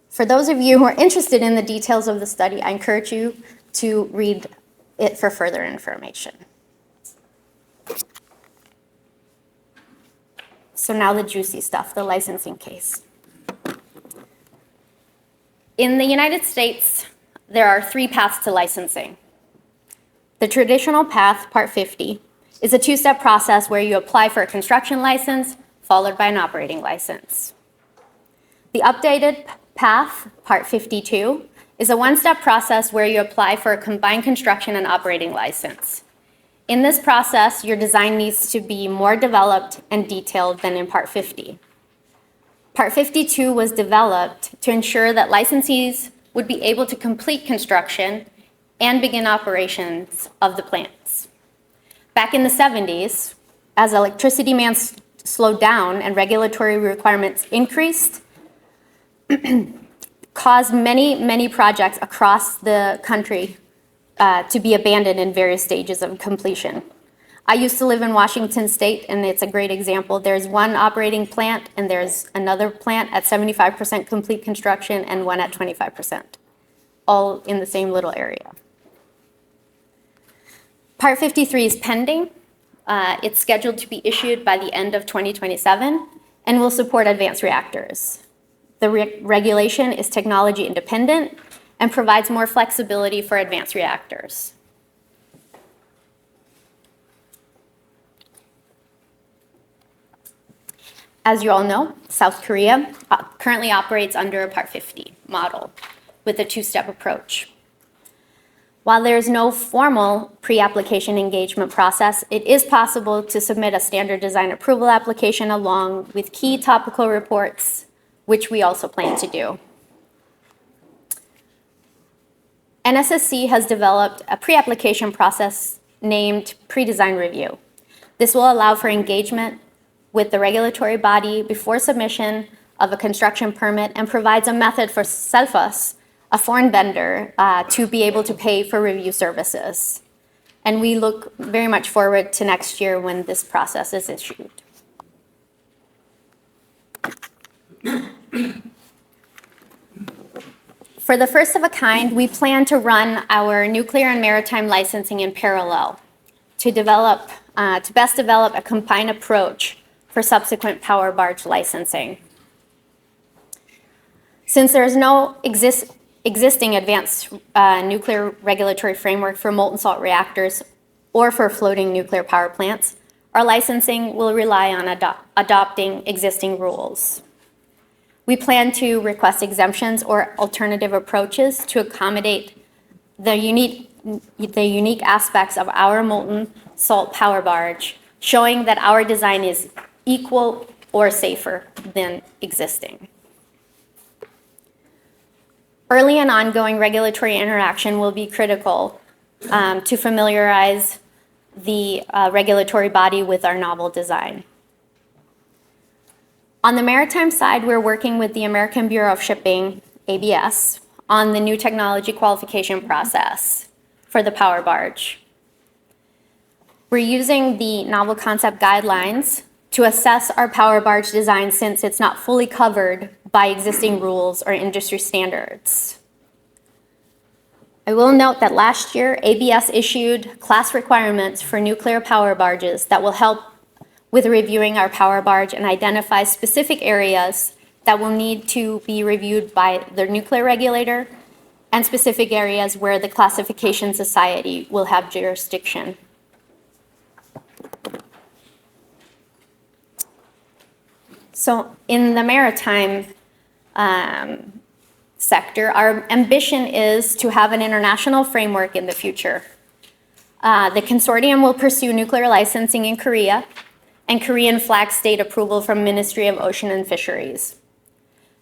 For those of you who are interested in the details of the study, I encourage you to read it for further information. So now the juicy stuff, the licensing case. In the United States, there are 3 paths to licensing. The traditional path, Part 50, is a 2-step process where you apply for a construction license, followed by an operating license. The updated path, Part 52, is a 1-step process where you apply for a combined construction and operating license. In this process, your design needs to be more developed and detailed than in Part 50. Part 52 was developed to ensure that licensees would be able to complete construction and begin operations of the plants. Back in the 70s, as electricity demand slowed down and regulatory requirements increased, caused many projects across the country to be abandoned in various stages of completion. I used to live in Washington State, and it's a great example. There's one operating plant, and there's another plant at 75% complete construction and one at 25%, all in the same little area. Part 53 is pending. It's scheduled to be issued by the end of 2027 and will support advanced reactors. The regulation is technology independent and provides more flexibility for advanced reactors. As you all know, South Korea currently operates under a Part 50 model with a 2-step approach. While there is no formal pre-application engagement process, it is possible to submit a standard design approval application along with key topical reports, which we also plan to do. NSSC has developed a pre-application process named pre-design review. This will allow for engagement with the regulatory body before submission of a construction permit and provides a method for Selfos, a foreign vendor, to be able to pay for review services. And we look very much forward to next year when this process is issued. For the first of a kind, we plan to run our nuclear and maritime licensing in parallel to best develop a combined approach for subsequent power barge licensing. Since there is no existing advanced nuclear regulatory framework for molten salt reactors or for floating nuclear power plants, our licensing will rely on adopting existing rules. We plan to request exemptions or alternative approaches to accommodate the unique aspects of our molten salt power barge, showing that our design is equal or safer than existing. Early and ongoing regulatory interaction will be critical to familiarize the regulatory body with our novel design. On the maritime side, we're working with the American Bureau of Shipping, ABS, on the new technology qualification process for the power barge. We're using the novel concept guidelines to assess our power barge design since it's not fully covered by existing rules or industry standards. I will note that last year, ABS issued class requirements for nuclear power barges that will help with reviewing our power barge and identify specific areas that will need to be reviewed by the nuclear regulator and specific areas where the classification society will have jurisdiction. So in the maritime sector, our ambition is to have an international framework in the future. The consortium will pursue nuclear licensing in Korea and Korean flag state approval from Ministry of Ocean and Fisheries.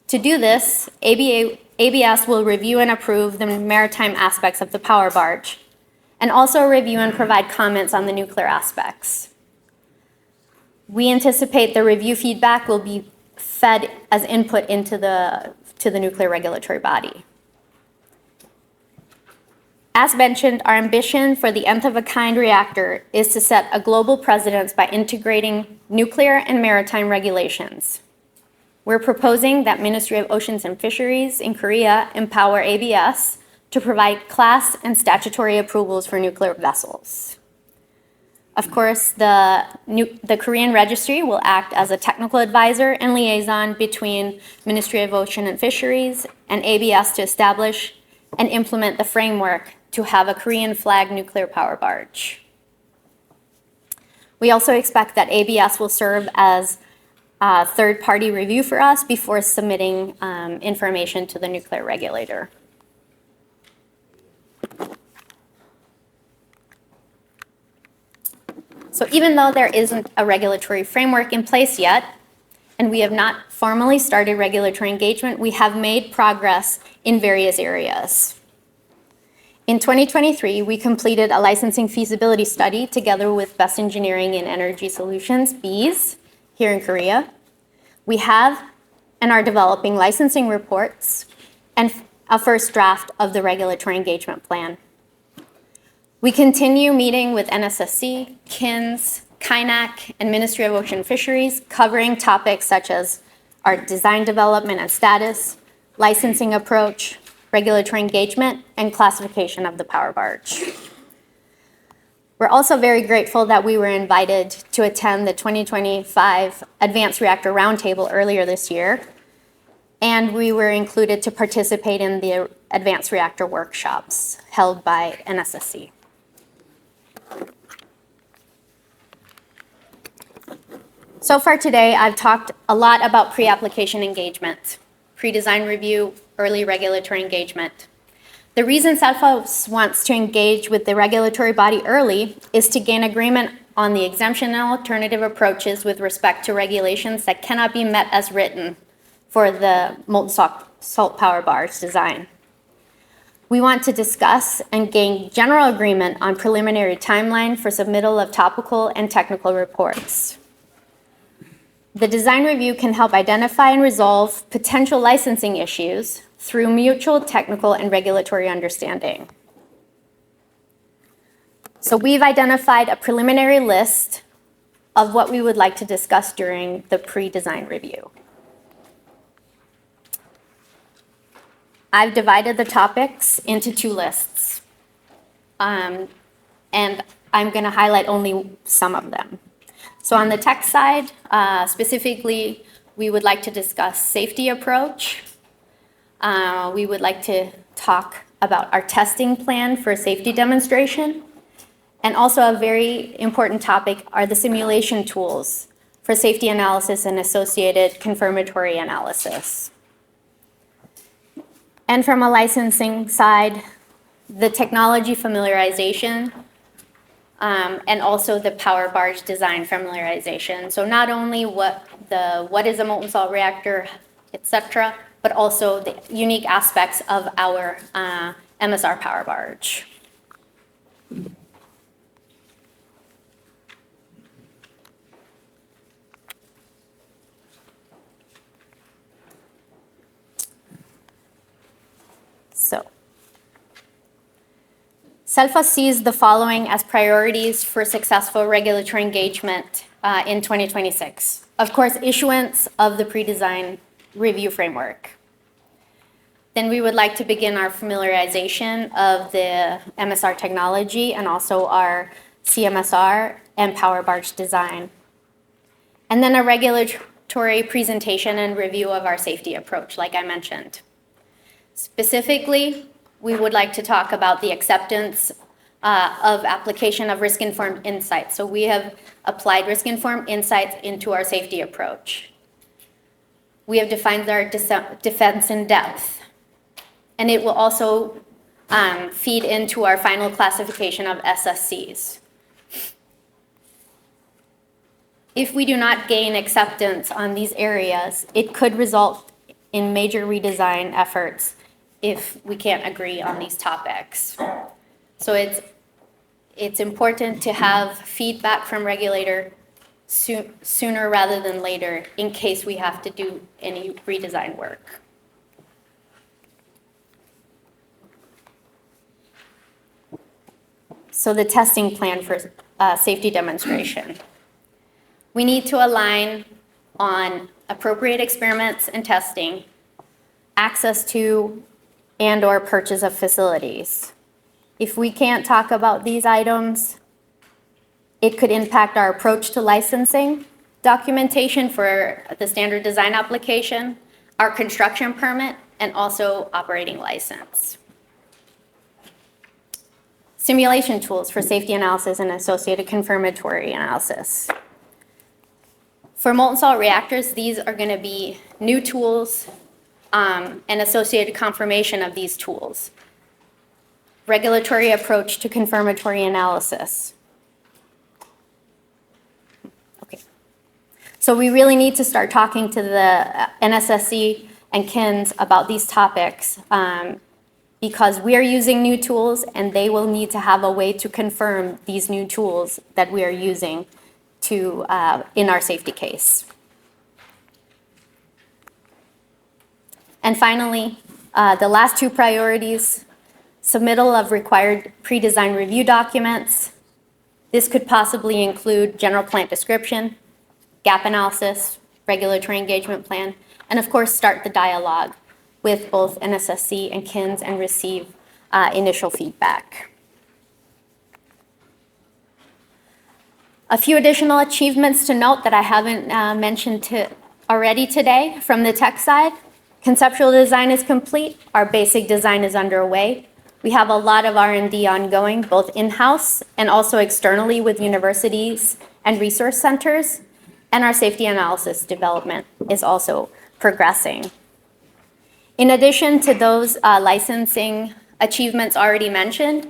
To do this, ABS will review and approve the maritime aspects of the power barge, and also review and provide comments on the nuclear aspects. We anticipate the review feedback will be fed as input into the nuclear regulatory body. As mentioned, our ambition for the nth-of-a-kind reactor is to set a global precedence by integrating nuclear and maritime regulations. We're proposing that Ministry of Oceans and Fisheries in Korea empower ABS to provide class and statutory approvals for nuclear vessels. Of course, the Korean registry will act as a technical advisor and liaison between Ministry of Ocean and Fisheries and ABS to establish and implement the framework to have a Korean flag nuclear power barge. We also expect that ABS will serve as a third-party review for us before submitting information to the nuclear regulator. So even though there isn't a regulatory framework in place yet, and we have not formally started regulatory engagement, we have made progress in various areas. In 2023, we completed a licensing feasibility study together with Best Engineering and Energy Solutions, BEES, here in Korea. We have and are developing licensing reports and a first draft of the regulatory engagement plan. We continue meeting with NSSC, KINS, KINAC, and Ministry of Ocean Fisheries, covering topics such as our design development and status, licensing approach, regulatory engagement, and classification of the power barge. We're also very grateful that we were invited to attend the 2025 Advanced Reactor Roundtable earlier this year, and we were included to participate in the Advanced Reactor workshops held by NSSC. So far today, I've talked a lot about pre-application engagement, pre-design review, early regulatory engagement. The reason CELFA wants to engage with the regulatory body early is to gain agreement on the exemption and alternative approaches with respect to regulations that cannot be met as written for the molten salt power barge design. We want to discuss and gain general agreement on preliminary timeline for submittal of topical and technical reports. The design review can help identify and resolve potential licensing issues through mutual technical and regulatory understanding. So we've identified a preliminary list of what we would like to discuss during the pre-design review. I've divided the topics into two lists, and I'm going to highlight only some of them. So on the tech side, specifically, we would like to discuss safety approach. We would like to talk about our testing plan for safety demonstration And also a very important topic are the simulation tools for safety analysis and associated confirmatory analysis. And from a licensing side, the technology familiarization and also the power barge design familiarization. So not only what is a molten salt reactor, etc., but also the unique aspects of our MSR power barge. So, SELFA sees the following as priorities for successful regulatory engagement in 2026. Of course, issuance of the pre-design review framework. Then we would like to begin our familiarization of the MSR technology and also our CMSR and power barge design. And then a regulatory presentation and review of our safety approach, like I mentioned. Specifically, we would like to talk about the acceptance of application of risk-informed insights. So we have applied risk-informed insights into our safety approach. We have defined our defense in depth. And it will also feed into our final classification of SSCs. If we do not gain acceptance on these areas, it could result in major redesign efforts if we can't agree on these topics. So it's important to have feedback from regulator sooner rather than later in case we have to do any redesign work. So the testing plan for safety demonstration. We need to align on appropriate experiments and testing, access to and/or purchase of facilities. If we can't talk about these items, it could impact our approach to licensing, documentation for the standard design application, our construction permit, and also operating license. Simulation tools for safety analysis and associated confirmatory analysis. For molten salt reactors, these are going to be new tools and associated confirmation of these tools. Regulatory approach to confirmatory analysis. Okay. So we really need to start talking to the NSSC and KINS about these topics because we are using new tools and they will need to have a way to confirm these new tools that we are using to in our safety case. And finally, the last two priorities, submittal of required pre-design review documents. This could possibly include general plant description, gap analysis, regulatory engagement plan, and of course, start the dialogue with both NSSC and KINS and receive initial feedback. A few additional achievements to note that I haven't mentioned already today from the tech side. Conceptual design is complete. Our basic design is underway. We have a lot of R&D ongoing, both in-house and also externally with universities and resource centers. And our safety analysis development is also progressing. In addition to those licensing achievements already mentioned,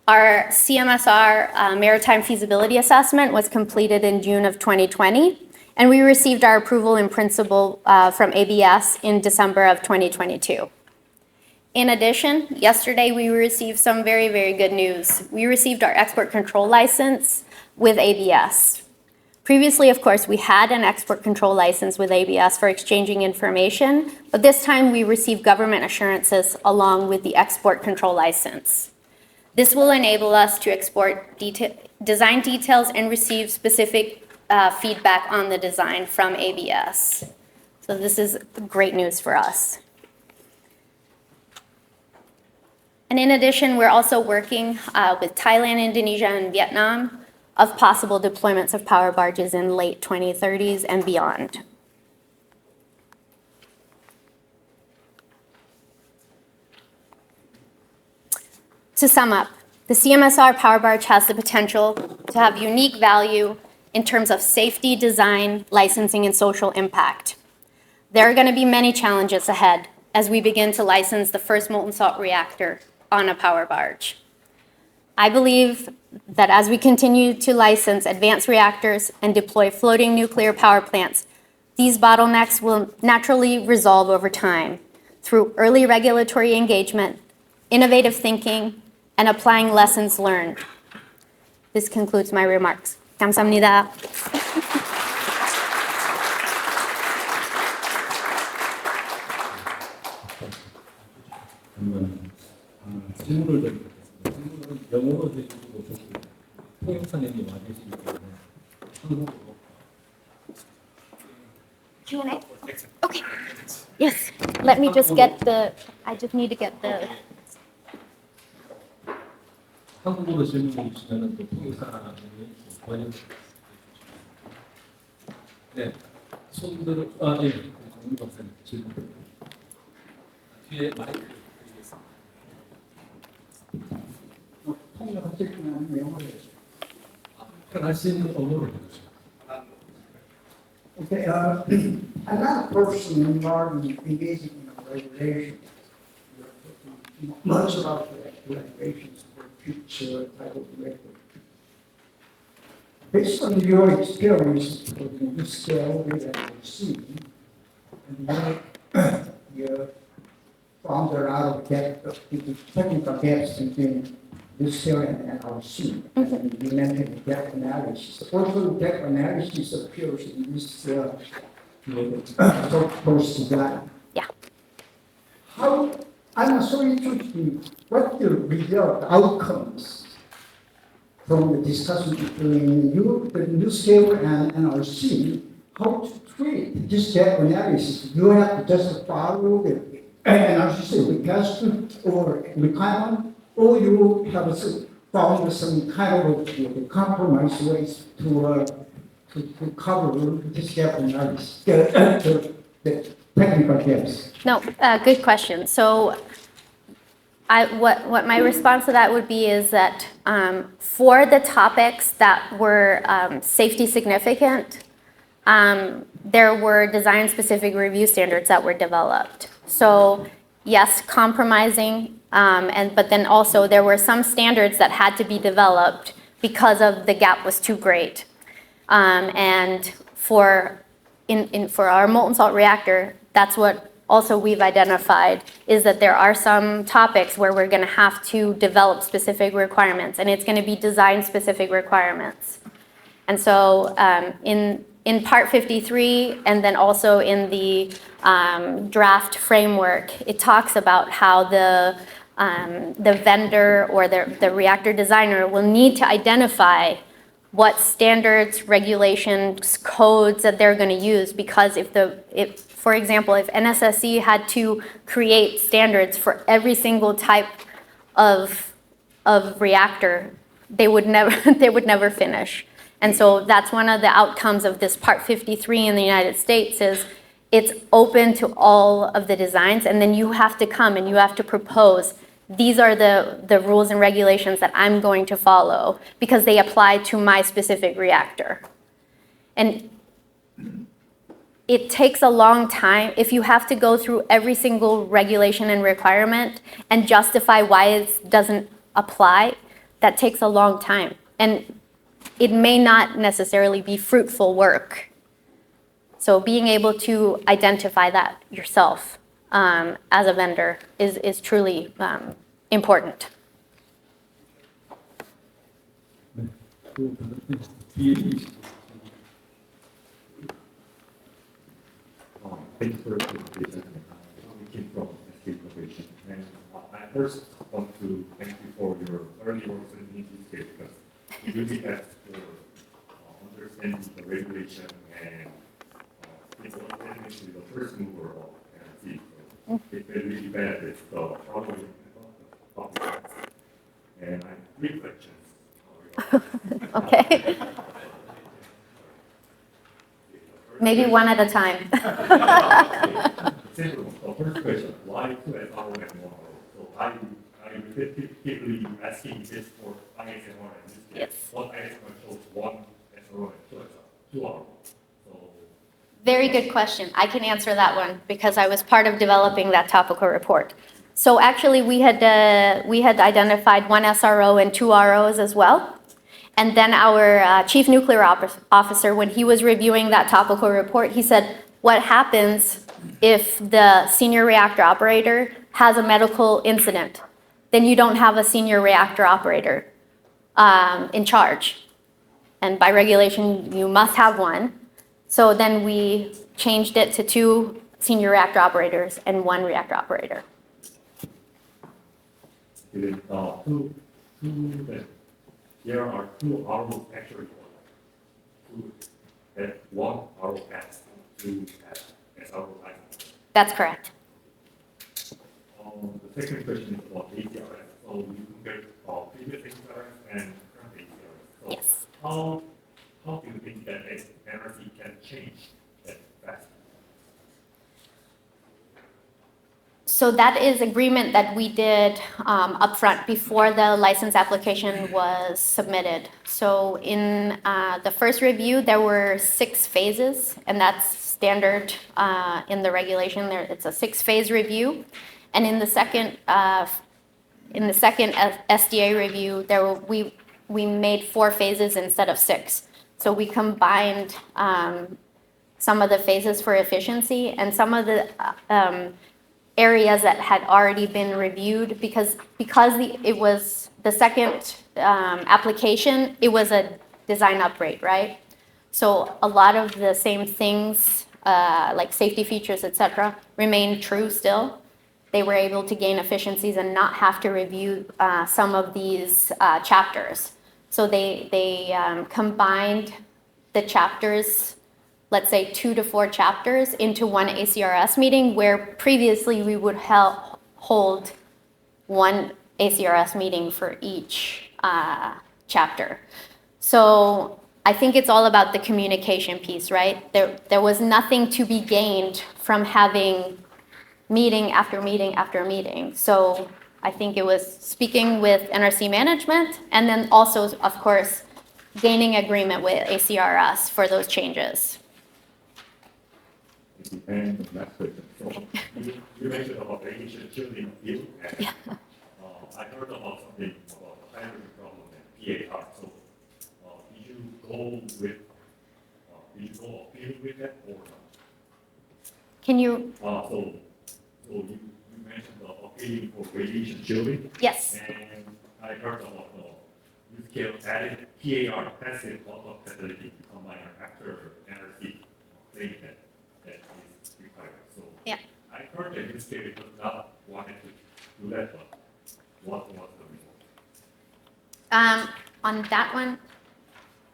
our CMSR maritime feasibility assessment was completed in June of 2020, and we received our approval in principle from ABS in December of 2022. In addition, yesterday we received some very, very good news. We received our export control license with ABS. Previously, of course, we had an export control license with ABS for exchanging information, but this time we received government assurances along with the export control license. This will enable us to export design details and receive specific feedback on the design from ABS. So this is great news for us. And in addition, we're also working with Thailand, Indonesia, and Vietnam of possible deployments of power barges in late 2030s and beyond. To sum up, The CMSR Power Barge has the potential to have unique value in terms of safety, design, licensing, and social impact. There are going to be many challenges ahead as we begin to license the first molten salt reactor on a power barge. I believe that as we continue to license advanced reactors and deploy floating nuclear power plants, these bottlenecks will naturally resolve over time through early regulatory engagement, innovative thinking, and applying lessons learned. This concludes my remarks. 감사합니다. 그러면 질문을 드리겠습니다. 질문은 영어로 해주시고 좋고 통역사님이 와 계시기 때문에 한국어로. Q&A? Okay. Yes. Let me just get the, I just need to get the. 한국어로 질문해 주시면 또 통역사님이 번역. 네. 손들어, 예. 정민 박사님 질문. 뒤에 마이크 드리겠습니다. 통역하실 분은 영어로 해주세요. 편하신 언어로 해주세요. Okay, I'm not a person involved in engaging in regulation. Much about the regulations for future type of regulation. Based on your experience with the scale with NRC, and you found a lot of technical gaps between this scale and NRC, and you mentioned gap analysis. Also, the gap analysis appears in this so-called design. Yeah. How, I'm so interested in what the result outcomes from the discussion between you, the new scale and NRC, how to treat this gap analysis. You have to just follow the NRC request or requirement, or you have found some kind of compromise ways to cover this gap analysis, the technical gaps. No, good question. So what my response to that would be is that for the topics that were safety significant, there were design-specific review standards that were developed. So yes, compromising, but then also there were some standards that had to be developed because of the gap was too great. And for our molten salt reactor, that's what also we've identified, is that there are some topics where we're going to have to develop specific requirements, and it's going to be design-specific requirements. And so in Part 53, and then also in the draft framework, it talks about how the vendor or the reactor designer will need to identify what standards, regulations, codes that they're going to use, because for example, if NSSC had to create standards for every single type of reactor, they would never finish. And so that's one of the outcomes of this Part 53 in the United States is it's open to all of the designs, and then you have to come and you have to propose, these are the rules and regulations that I'm going to follow because they apply to my specific reactor. And it takes a long time. If you have to go through every single regulation and requirement and justify why it doesn't apply, that takes a long time. And it may not necessarily be fruitful work. So being able to identify that yourself as a vendor is truly important. Thank you for the presentation. We came from SK Innovation. And I first want to thank you for your early work in this case, because it really has for understanding the regulation and it's actually the first mover of NRC. So it really benefits the following public. And I have 3 questions. Okay. Maybe one at a time. The first question, why 2 SRO and 1 RO? So I really repeatedly asking this for ISMR and this case. Yes. One ISMR shows one SRO and two RO. So Very good question. I can answer that one because I was part of developing that topical report. So actually, we had identified one SRO and two ROs as well. And then our chief nuclear officer, when he was reviewing that topical report, he said, what happens if the senior reactor operator has a medical incident? Then you don't have a senior reactor operator in charge. And by regulation, you must have one. So then we changed it to 2 senior reactor operators and 1 reactor operator. there are two ROs actually. That one RO has two SRO license. That's correct. The second question is about ACRS. So you compared previous ACRS and current ACRS. So Yes. how do you think that NRC can change that fast? So that is agreement that we did upfront before the license application was submitted. So in the first review, there were 6 phases, and that's standard in the regulation. It's a 6-phase review, and in the second SDA review, we made 4 phases instead of 6. So we combined some of the phases for efficiency and some of the areas that had already been reviewed because it was the second application, it was a design upgrade, right? So a lot of the same things like safety features, etc., remain true still. They were able to gain efficiencies and not have to review some of these chapters. So they combined the chapters, let's say 2 to 4 chapters, into one ACRS meeting, where previously we would hold one ACRS meeting for each chapter. So I think it's all about the communication piece, right? There was nothing to be gained from having meeting after meeting after meeting. So I think it was speaking with NRC management and then also, of course, gaining agreement with ACRS for those changes. And the last question. So you mentioned about radiation shielding field. And, I heard about something about the hydrogen problem and PAR. So did you go appeal with that or not? Can you? So you mentioned appealing for radiation shielding. Yes. And I heard about the scale added PAR passive bottom facility to combine after NRC claiming that is required. So Yeah. I heard that this scale does not want to do that, but what was the result? On that one,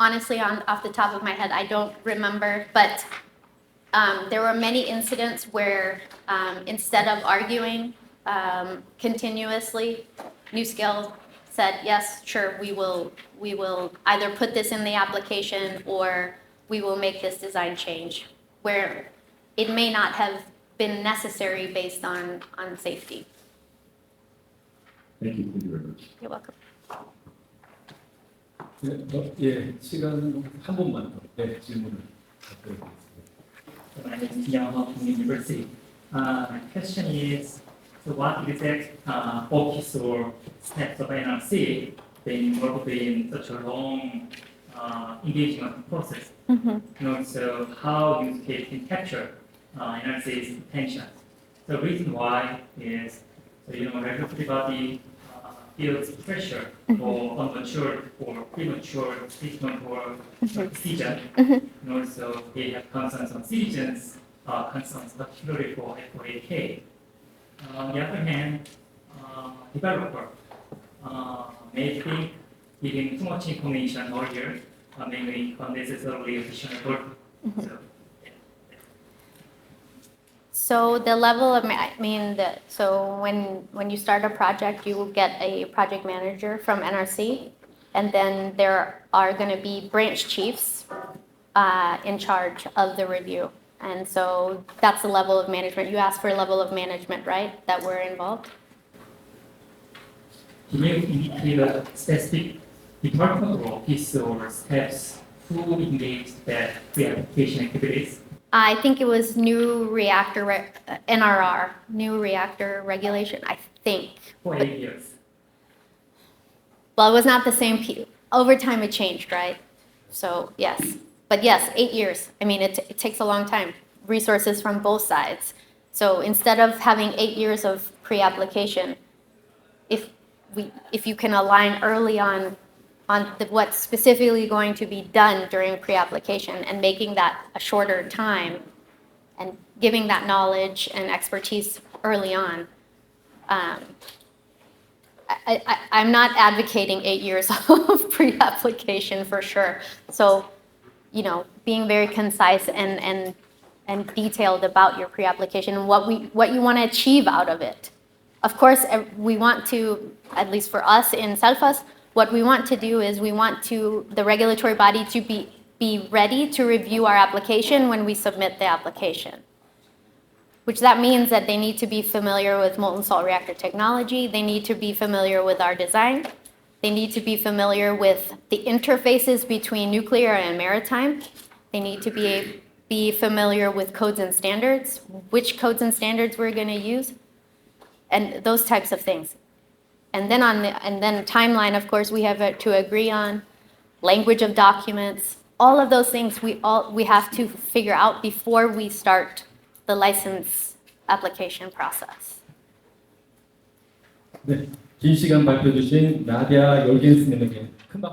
honestly, off the top of my head, I don't remember, but there were many incidents where instead of arguing continuously, NewScale said, yes, sure, we will either put this in the application or we will make this design change, where it may not have been necessary based on safety. Thank you very much. You're welcome. 예, 시간은 한 번만 더 질문을 드리겠습니다. My name is Yamaha from University. My question is, so what exact office or steps of NRC been involved in such a long engagement process? And also, how you can capture NRC's attention? The reason why is, so regulatory body feels pressure for unmatured or premature treatment or decision. And also, they have concerns on citizens, concerns particularly for FOAK. On the other hand, developer may think giving too much information earlier may make unnecessarily additional burden. So the level of, so when you start a project, you will get a project manager from NRC, and then there are going to be branch chiefs in charge of the review. And so that's the level of management. You asked for a level of management, right, that were involved? Can you indicate a specific department or office or steps who engaged that pre-application activities? I think it was new reactor, NRR, new reactor regulation, I think. For 8 years. Well, it was not the same, over time it changed, right? So, yes. But yes, 8 years. I mean, it takes a long time. Resources from both sides. So instead of having 8 years of pre-application, if you can align early on what's specifically going to be done during pre-application and making that a shorter time and giving that knowledge and expertise early on, I'm not advocating 8 years of pre-application for sure. So, you know, being very concise and detailed about your pre-application and what you want to achieve out of it. Of course, we want to, at least for us in Selfas, what we want to do is we want the regulatory body to be ready to review our application when we submit the application. Which that means that they need to be familiar with molten salt reactor technology, they need to be familiar with our design, they need to be familiar with the interfaces between nuclear and maritime, they need to be familiar with codes and standards, which codes and standards we're going to use, and those types of things. And then timeline, of course, we have to agree on language of documents. All of those things we have to figure out before we start the license application process. 네, 긴 시간 발표 주신 나디아 열겐스님에게 큰 박수.